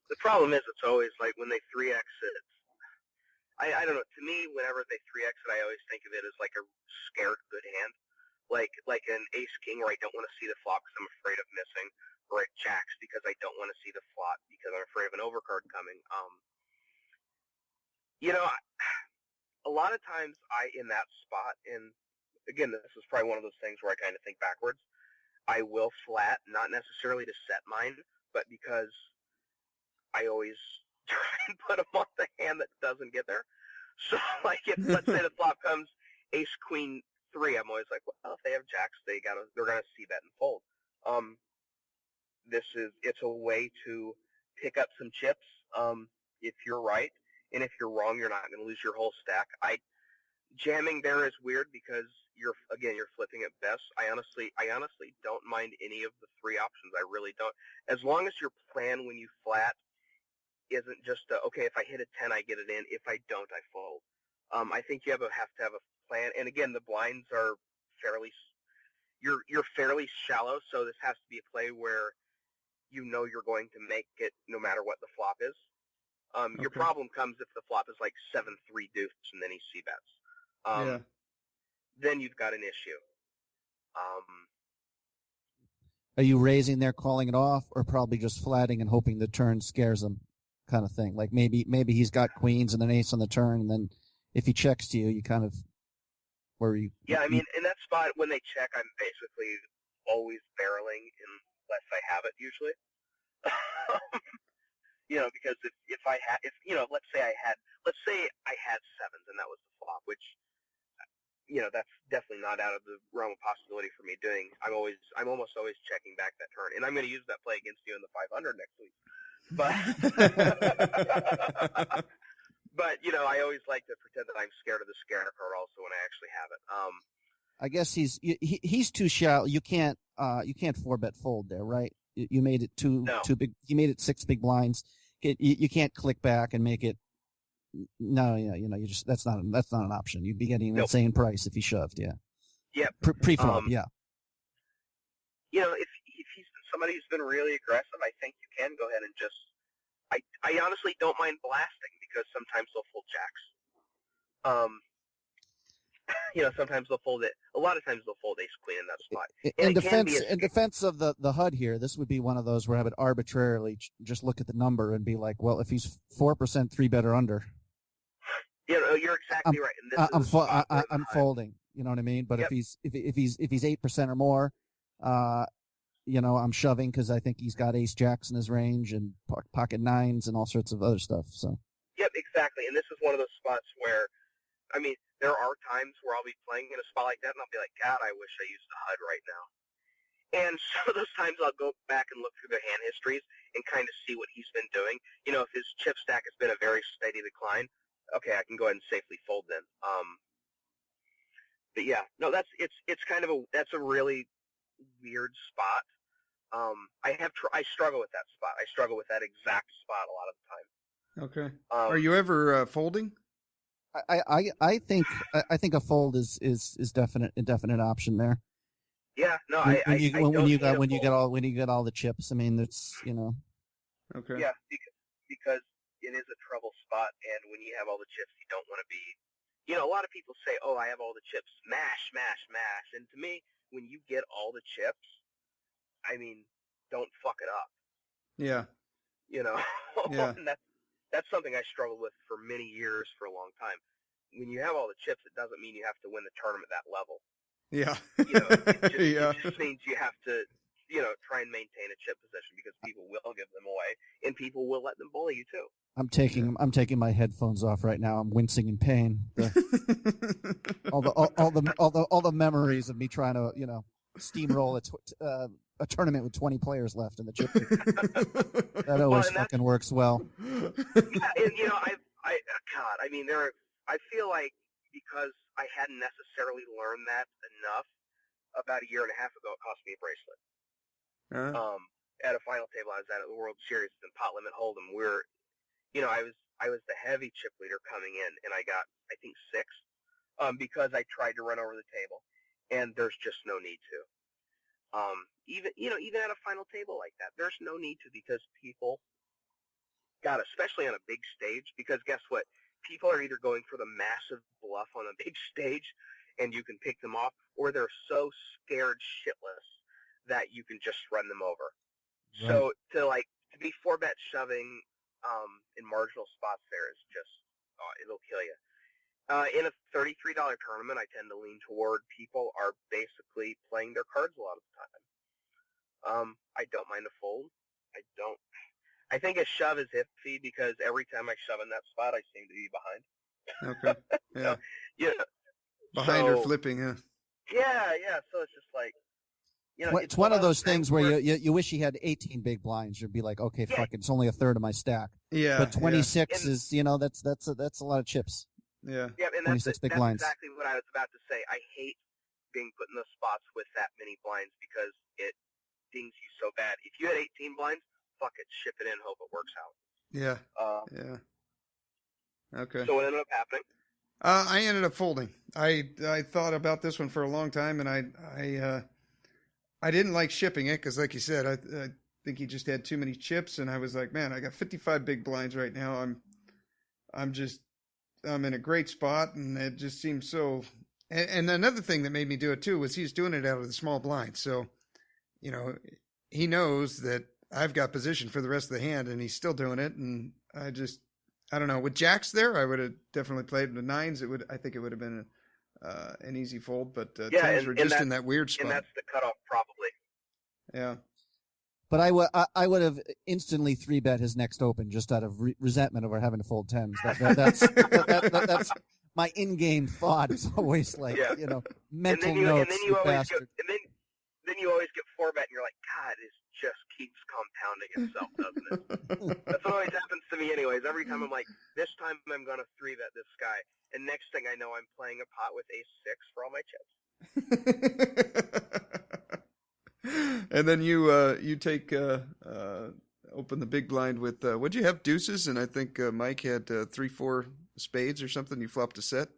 The problem is it's always like when they 3x it. I don't know. To me, whenever they 3x it, I always think of it as like a scared good hand, like an ace king where I don't want to see the flop because I'm afraid of missing, or at jacks because I don't want to see the flop because I'm afraid of an overcard coming. A lot of times in that spot, and again, this is probably one of those things where I kind of think backwards. I will flat, not necessarily to set mine, but because I always try and put them on the hand that doesn't get there. So, like, if let's say the flop comes ace queen 3, I'm always like, well, if they have jacks, they're gonna see bet and fold. It's a way to pick up some chips. If you're right, and if you're wrong, you're not gonna lose your whole stack. Jamming there is weird because you're flipping at best. I honestly don't mind any of the three options. I really don't. As long as your plan when you flat isn't just okay, if I hit a 10, I get it in. If I don't, I fold. I think you have to have a plan. And again, the blinds are you're fairly shallow, so this has to be a play where you're going to make it no matter what the flop is. Your problem comes if the flop is like 7-3 deuce and then he c-bets. Yeah. Then you've got an issue. Are you raising there, calling it off, or probably just flatting and hoping the turn scares him, kind of thing? Like maybe he's got queens and an ace on the turn, and then if he checks to you, you kind of Yeah, I mean, in that spot when they check, I'm basically always barreling unless I have it usually. Because let's say I had sevens and that was the flop, which that's definitely not out of the realm of possibility for me doing. I'm almost always checking back that turn, and I'm going to use that play against you in the 500 next week. But but I always like to pretend that I'm scared of the scatter card also when I actually have it. I guess he's too shallow. You can't 4-bet fold there, right? You made it too big. You made it 6 big blinds. You can't click back and make it. No, you just that's not an option. You'd be getting an insane price if he shoved. Yeah. Yeah. Pre-flop. Yeah. If he's somebody who's been really aggressive, I think you can go ahead and just. I honestly don't mind blasting because sometimes they'll fold jacks. sometimes they'll fold it. A lot of times they'll fold ace queen in that spot. In defense of the HUD here, this would be one of those where I would arbitrarily just look at the number and be like, well, if he's 4% 3-bet or under, you're exactly right. And I'm folding. You know what I mean? But yep. if he's 8% or more, I'm shoving because I think he's got ace jacks in his range and pocket nines and all sorts of other stuff. So. Yep, exactly. And this is one of those spots where, there are times where I'll be playing in a spot like that, and I'll be like, God, I wish I used the HUD right now. And some of those times I'll go back and look through the hand histories and kind of see what he's been doing. If his chip stack has been a very steady decline, okay, I can go ahead and safely fold then. But yeah, no, that's a really weird spot. I struggle with that spot. I struggle with that exact spot a lot of the time. Okay. Are you ever folding? I think a fold is a definite option there. Yeah, no, when you get all the chips. I mean, it's Okay. Yeah, because it is a trouble spot, and when you have all the chips, you don't want to be. A lot of people say, "Oh, I have all the chips, mash, mash, mash," and to me, when you get all the chips, don't fuck it up. Yeah. Yeah. And that's something I struggled with for many years, for a long time. When you have all the chips, it doesn't mean you have to win the tournament that level. Yeah. It just means you have to, try and maintain a chip position, because people will give them away and people will let them bully you too. I'm taking my headphones off right now. I'm wincing in pain. All the memories of me trying to, steamroll a tournament with 20 players left in the chip. That always fucking works well. Yeah, and I feel like because I hadn't necessarily learned that enough, about a year and a half ago, it cost me a bracelet. At a final table I was at the World Series in Pot Limit Hold'em, where, I was the heavy chip leader coming in, and I got, I think, 6, because I tried to run over the table, and there's just no need to. Even at a final table like that, there's no need to, because people, God, especially on a big stage, because guess what? People are either going for the massive bluff on a big stage, and you can pick them off, or they're so scared shitless that you can just run them over. Right. So to be 4-bet shoving in marginal spots there is just, it'll kill you. In a $33 tournament, I tend to lean toward people are basically playing their cards a lot of the time. I don't mind a fold. I think a shove is iffy, because every time I shove in that spot, I seem to be behind. Okay. Yeah. Yeah. Behind or flipping, yeah. Yeah. So it's just like, it's one of those things where you wish you had 18 big blinds. You'd be like, okay, fuck it, it's only a third of my stack. Yeah. But 26 is, that's a lot of chips. Yeah. Yeah, and 26 big blinds. Exactly what I was about to say. I hate being put in those spots with that many blinds, because it dings you so bad. If you had 18 blinds, fuck it, ship it in, hope it works out. Yeah. Yeah. Okay. So what ended up happening? I ended up folding. I thought about this one for a long time, and I didn't like shipping it, because, like you said, I think he just had too many chips, and I was like, man, I got 55 big blinds right now. I'm in a great spot, and it just seems so. And another thing that made me do it too was he's doing it out of the small blind, so he knows that I've got position for the rest of the hand, and he's still doing it. And I don't know. With jacks there, I would have definitely played. With nines, I think it would have been an easy fold, but tens were just in that weird spot. And that's the cutoff, probably. Yeah. But I would have instantly 3-bet his next open, just out of resentment over having to fold tens. That's my in-game thought. Is always like, mental notes. And then you always then you always get 4-bet, and you're like, God, it just keeps compounding itself, doesn't it? That's what always happens to me, anyways. Every time I'm like, this time I'm gonna 3-bet this guy, and next thing I know, I'm playing a pot with ace-6 for all my chips. And then you take open the big blind with what'd you have, deuces, and I think Mike had 3-4 spades or something. You flopped a set.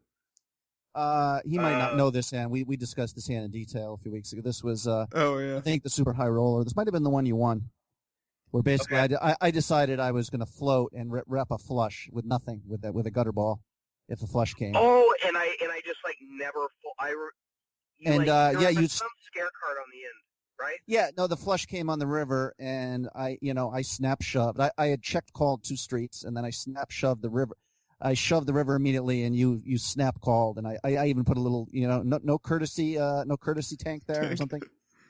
He might not know this hand. We discussed this hand in detail a few weeks ago. This was I think the super high roller. This might have been the one you won, where basically I decided I was going to float and rep a flush with nothing with a gutter ball if the flush came. Oh, and I just like never full. And there you was some scare card on the end, right? Yeah, no, the flush came on the river, and I snap shoved. I had checked called 2 streets, and then I snap shoved the river. I shoved the river immediately, and you snap called, and I even put a little, no courtesy tank there or something,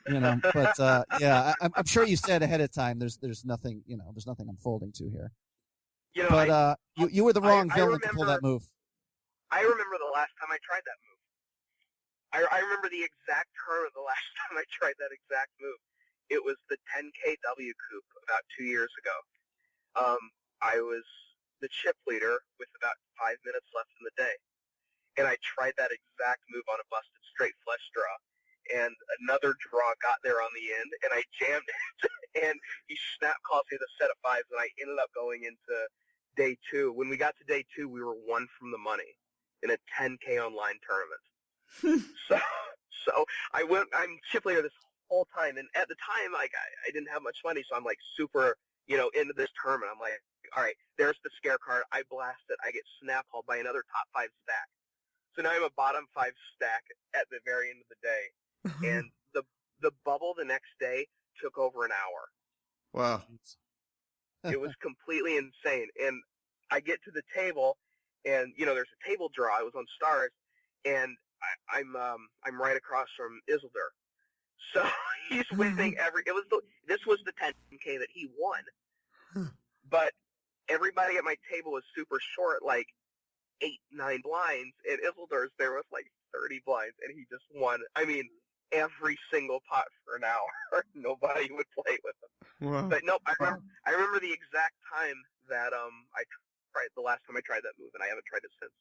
But yeah, I'm sure you said ahead of time. There's nothing, there's nothing I'm folding to here. But you were the wrong villain to pull that move. I remember the last time I tried that move. I remember the exact term of the last time I tried that exact move. It was the 10KW coup about 2 years ago. I was the chip leader with about 5 minutes left in the day, and I tried that exact move on a busted straight flush draw, and another draw got there on the end, and I jammed it, and he snap calls me the set of 5s, and I ended up going into day 2. When we got to day 2, we were 1 from the money in a 10K online tournament. So I'm chip leader this whole time, and at the time, like, I didn't have much money, so I'm like super, into this tournament. I'm like, all right, there's the scare card. I blast it. I get snap hauled by another top 5 stack. So now I'm a bottom 5 stack at the very end of the day, and the bubble the next day took over an hour. Wow. It was completely insane. And I get to the table, and there's a table draw. I was on stars, and I'm right across from Isildur. So he's winning this was the 10K that he won. But everybody at my table was super short, like 8-9 blinds, and Isildur's there was like 30 blinds, and he just won. I mean, every single pot for an hour. Nobody would play with him. Wow. But no, I remember the exact time that I tried the last time I tried that move, and I haven't tried it since.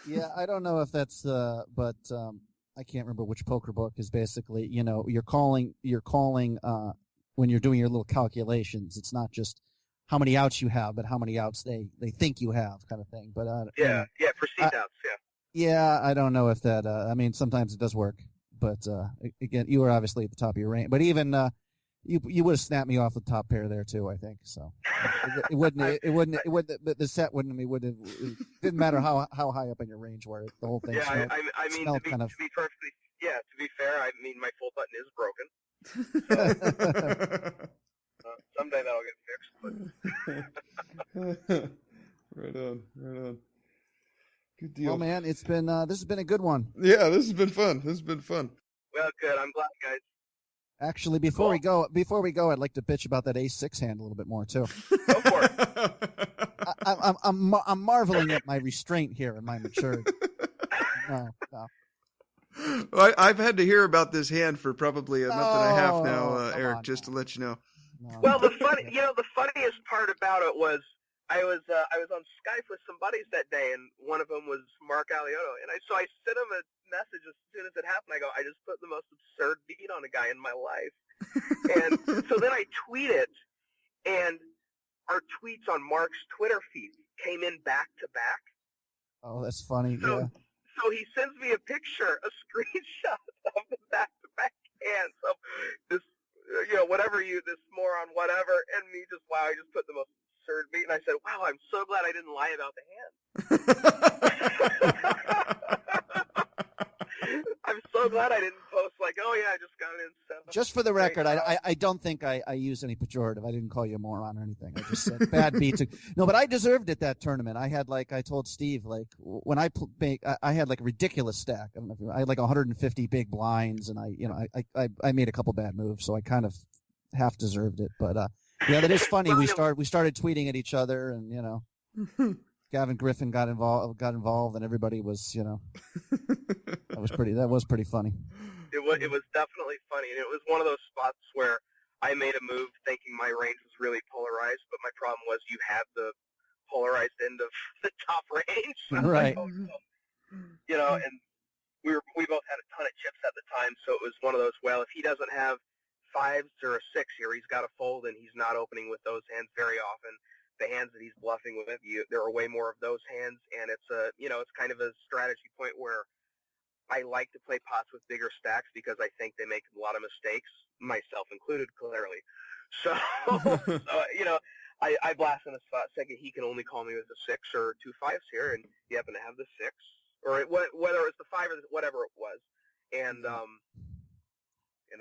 Yeah, I don't know if that's, but I can't remember which poker book is basically, you're calling when you're doing your little calculations. It's not just how many outs you have, but how many outs they think you have, kind of thing. But perceived outs, yeah. Yeah, I don't know if that. I mean, sometimes it does work, but again, you were obviously at the top of your range. But even you would have snapped me off the top pair there too, I think. So it wouldn't. The set wouldn't. It didn't matter how high up in your range were. The whole thing. Yeah, smelled, I mean, smelled to be fair, I mean, my full button is broken. So, someday that'll get fixed. But Right on. Good deal. Oh man, it's been this has been a good one. Yeah, this has been fun. Well, good. I'm glad, guys. Actually, before we go, I'd like to bitch about that ace-6 hand a little bit more too. Go for it. I'm marveling at my restraint here and my maturity. No. Well, I've had to hear about this hand for probably a month and a half now, Eric. Just to let you know. No. Well, the funniest part about it was I was on Skype with some buddies that day, and one of them was Mark Aliotto, and so I sent him a message as soon as it happened. I go, I just put the most absurd beat on a guy in my life, and so then I tweet it, and our tweets on Mark's Twitter feed came in back to back. Oh, that's funny. So he sends me a picture, a screenshot of the back-to-back hands of this, this moron, whatever, and me just, wow, I just put the most absurd beat, and I said, wow, I'm so glad I didn't lie about the hand. I'm so glad I didn't post like, oh yeah, I just got it in 7. Just for the record, I don't think I used any pejorative. I didn't call you a moron or anything. I just said bad beats. No, but I deserved it that tournament. I had I told Steve, when I had a ridiculous stack. I don't know if I had 150 big blinds, and I made a couple bad moves, so I kind of half deserved it. But yeah, that is funny. We started tweeting at each other, and Gavin Griffin got involved, and everybody was, that was pretty funny. It was definitely funny, and it was one of those spots where I made a move thinking my range was really polarized, but my problem was you had the polarized end of the top range. Right. And we both had a ton of chips at the time, so it was one of those, well, if he doesn't have 5s or a 6 here, he's got to fold, and he's not opening with those hands very often. The hands that he's bluffing with, there are way more of those hands, and it's it's kind of a strategy point where I like to play pots with bigger stacks because I think they make a lot of mistakes, myself included, clearly. So, I blast in a spot thinking he can only call me with a 6 or 2 5s here, and you happen to have the 6. or whether it was the 5 or whatever it was. And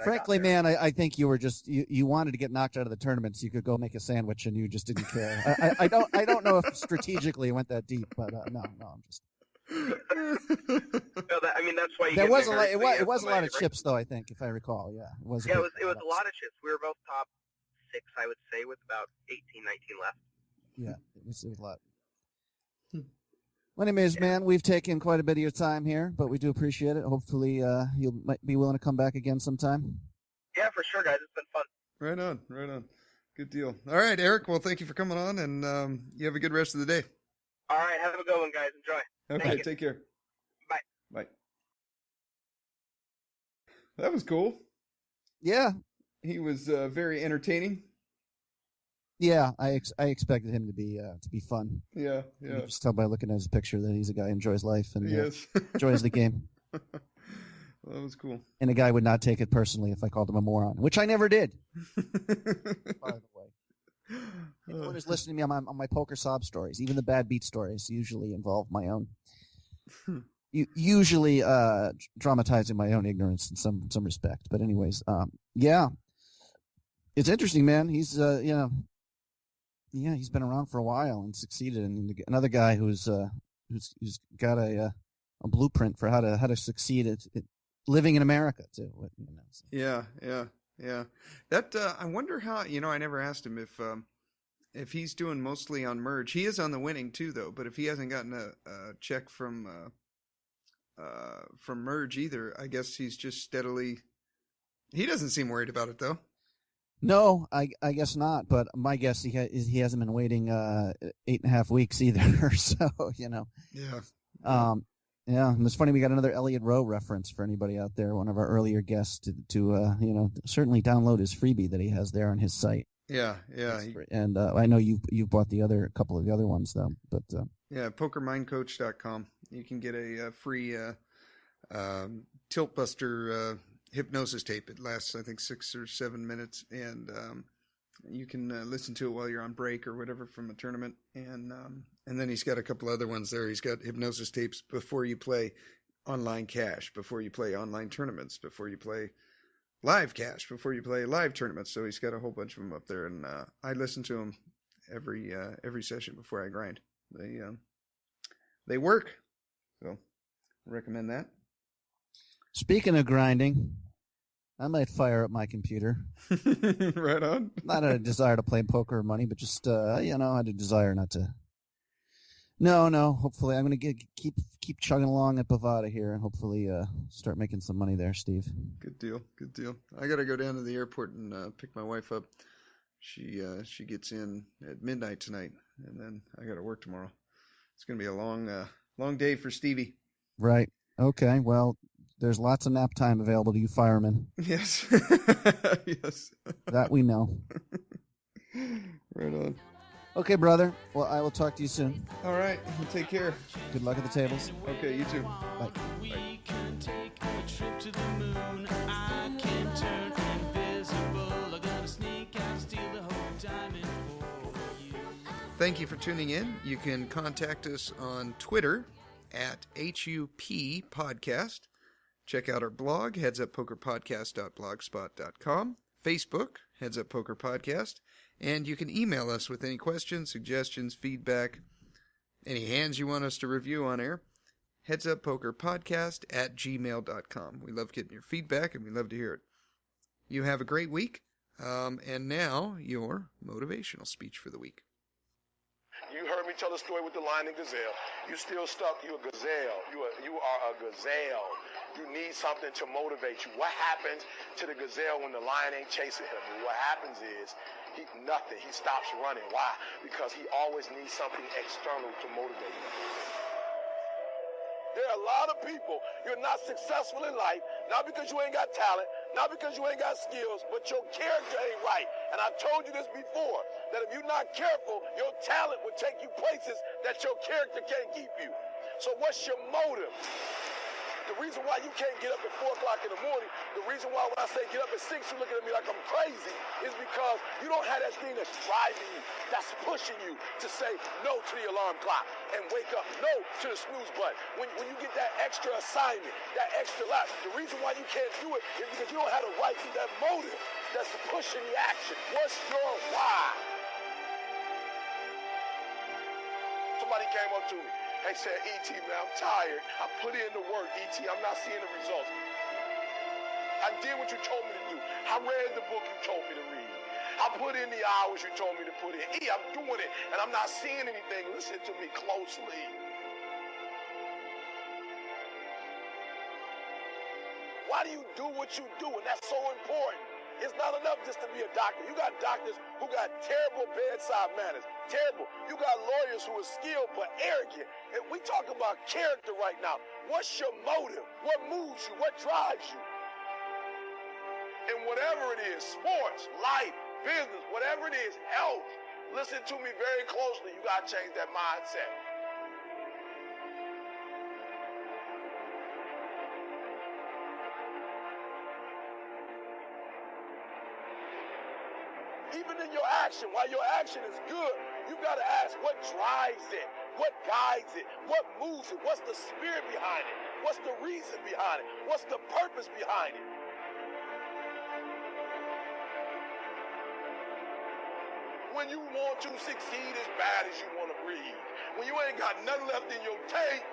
frankly, man, I think you were just you wanted to get knocked out of the tournament so you could go make a sandwich, and you just didn't care. I don't know if strategically it went that deep, but no, I'm just. That's why there was a lot. It was a lot of chips, though. I think, if I recall, yeah, it was. Yeah, it was a lot of chips. We were both top 6, I would say, with about 18, 19 left. Yeah, it was a lot. Well, anyways, man, we've taken quite a bit of your time here, but we do appreciate it. Hopefully, you might be willing to come back again sometime. Yeah, for sure, guys. It's been fun. Right on. Good deal. All right, Eric. Well, thank you for coming on, and you have a good rest of the day. All right, have a good one, guys. Enjoy. Okay, take care. Bye. That was cool. Yeah. He was very entertaining. Yeah, I expected him to be fun. Yeah. You can just tell by looking at his picture that he's a guy who enjoys life and yes. enjoys the game. Well, that was cool. And a guy would not take it personally if I called him a moron, which I never did. By the way, anyone who's listening to me on my poker sob stories, even the bad beat stories, usually involve my own. Usually dramatizing my own ignorance in some respect. But anyways, yeah, it's interesting, man. He's he's been around for a while and succeeded. And another guy who's got a blueprint for how to succeed at living in America too. So. Yeah. That I wonder how. I never asked him if he's doing mostly on merge. He is on the winning too, though. But if he hasn't gotten a check from merge either, I guess he's just steadily. He doesn't seem worried about it though. No, I guess not. But my guess he hasn't been waiting 8.5 weeks either. So Yeah. Yeah, and it's funny we got another Elliot Rowe reference for anybody out there. One of our earlier guests to certainly download his freebie that he has there on his site. Yeah. And I know you bought a couple of the other ones though, but pokermindcoach.com. You can get a free tilt buster hypnosis tape. It lasts, I think, 6 or 7 minutes, and you can listen to it while you're on break or whatever from a tournament. And then he's got a couple other ones there. He's got hypnosis tapes before you play online cash, before you play online tournaments, before you play live cash, before you play live tournaments. So he's got a whole bunch of them up there, and I listen to them every session before I grind. They work, so I recommend that. Speaking of grinding, I might fire up my computer. Right on. Not a desire to play poker or money, but just I had a desire not to. No. Hopefully, I'm going to keep chugging along at Bovada here, and hopefully start making some money there, Steve. Good deal. I got to go down to the airport and pick my wife up. She gets in at midnight tonight, and then I got to work tomorrow. It's going to be a long day for Stevie. Right. Okay. Well, there's lots of nap time available to you firemen. Yes. Yes. That we know. Right on. Okay, brother. Well, I will talk to you soon. All right. You take care. Good luck at the tables. Okay, you too. Bye. We can take a trip to the moon. I can turn invisible. I'm gonna sneak out, steal the whole diamond for you. Thank you for tuning in. You can contact us on Twitter at HUP Podcast. Check out our blog, headsuppokerpodcast.blogspot.com. Facebook, Heads Up Poker Podcast. And you can email us with any questions, suggestions, feedback, any hands you want us to review on air. Headsuppokerpodcast@gmail.com. We love getting your feedback, and we love to hear it. You have a great week. And now, your motivational speech for the week. You heard me tell the story with the lion and gazelle. You still stuck. You're a gazelle. You are a gazelle. You need something to motivate you. What happens to the gazelle when the lion ain't chasing him? What happens is nothing. He stops running. Why? Because he always needs something external to motivate him. There are a lot of people, you're not successful in life, not because you ain't got talent, not because you ain't got skills, but your character ain't right. And I've told you this before, that if you're not careful, your talent will take you places that your character can't keep you. So what's your motive? The reason why you can't get up at 4 o'clock in the morning, the reason why when I say get up at 6, you're looking at me like I'm crazy, is because you don't have that thing that's driving you, that's pushing you to say no to the alarm clock and wake up, no to the snooze button. When you get that extra assignment, that extra lap, the reason why you can't do it is because you don't have the right to that motive that's pushing the action. What's your why? Somebody came up to me. They said, E.T., man, I'm tired. I put in the work, E.T., I'm not seeing the results. I did what you told me to do. I read the book you told me to read. I put in the hours you told me to put in. I'm doing it, and I'm not seeing anything. Listen to me closely. Why do you do what you do? And that's so important. It's not enough just to be a doctor. You got doctors who got terrible bedside manners. Terrible. You got lawyers who are skilled but arrogant. And we talk about character right now. What's your motive? What moves you? What drives you? And whatever it is, sports, life, business, whatever it is, health, listen to me very closely. You got to change that mindset. Even in your action, while your action is good, you got to ask what drives it, what guides it, what moves it, what's the spirit behind it, what's the reason behind it, what's the purpose behind it. When you want to succeed as bad as you want to breathe, when you ain't got nothing left in your tank,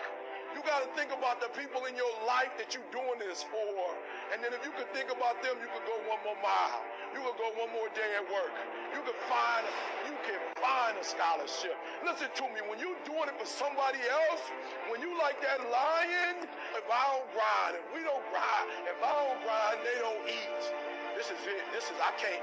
you got to think about the people in your life that you're doing this for. And then if you could think about them, you could go one more mile. You could go one more day at work. You can find a scholarship. Listen to me, when you're doing it for somebody else, when you like that lion, if I don't grind, if we don't grind, if I don't grind, they don't eat. This is it. I can't.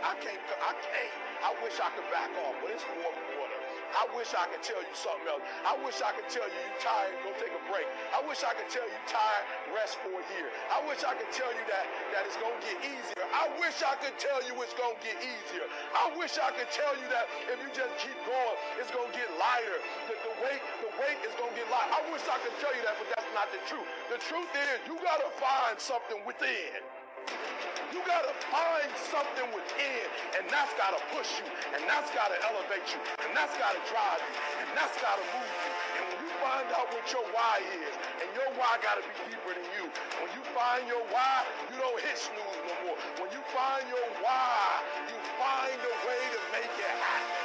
I wish I could back off, but it's warm water. I wish I could tell you something else. I wish I could tell you you're tired, go take a break. I wish I could tell you tired, rest for a year. I wish I could tell you that it's going to get easier. I wish I could tell you it's going to get easier. I wish I could tell you that if you just keep going, it's going to get lighter. The weight is going to get lighter. I wish I could tell you that, but that's not the truth. The truth is you got to find something within. You gotta find something within, and that's gotta push you, and that's gotta elevate you, and that's gotta drive you, and that's gotta move you. And when you find out what your why is, and your why gotta be deeper than you, when you find your why, you don't hit snooze no more. When you find your why, you find a way to make it happen.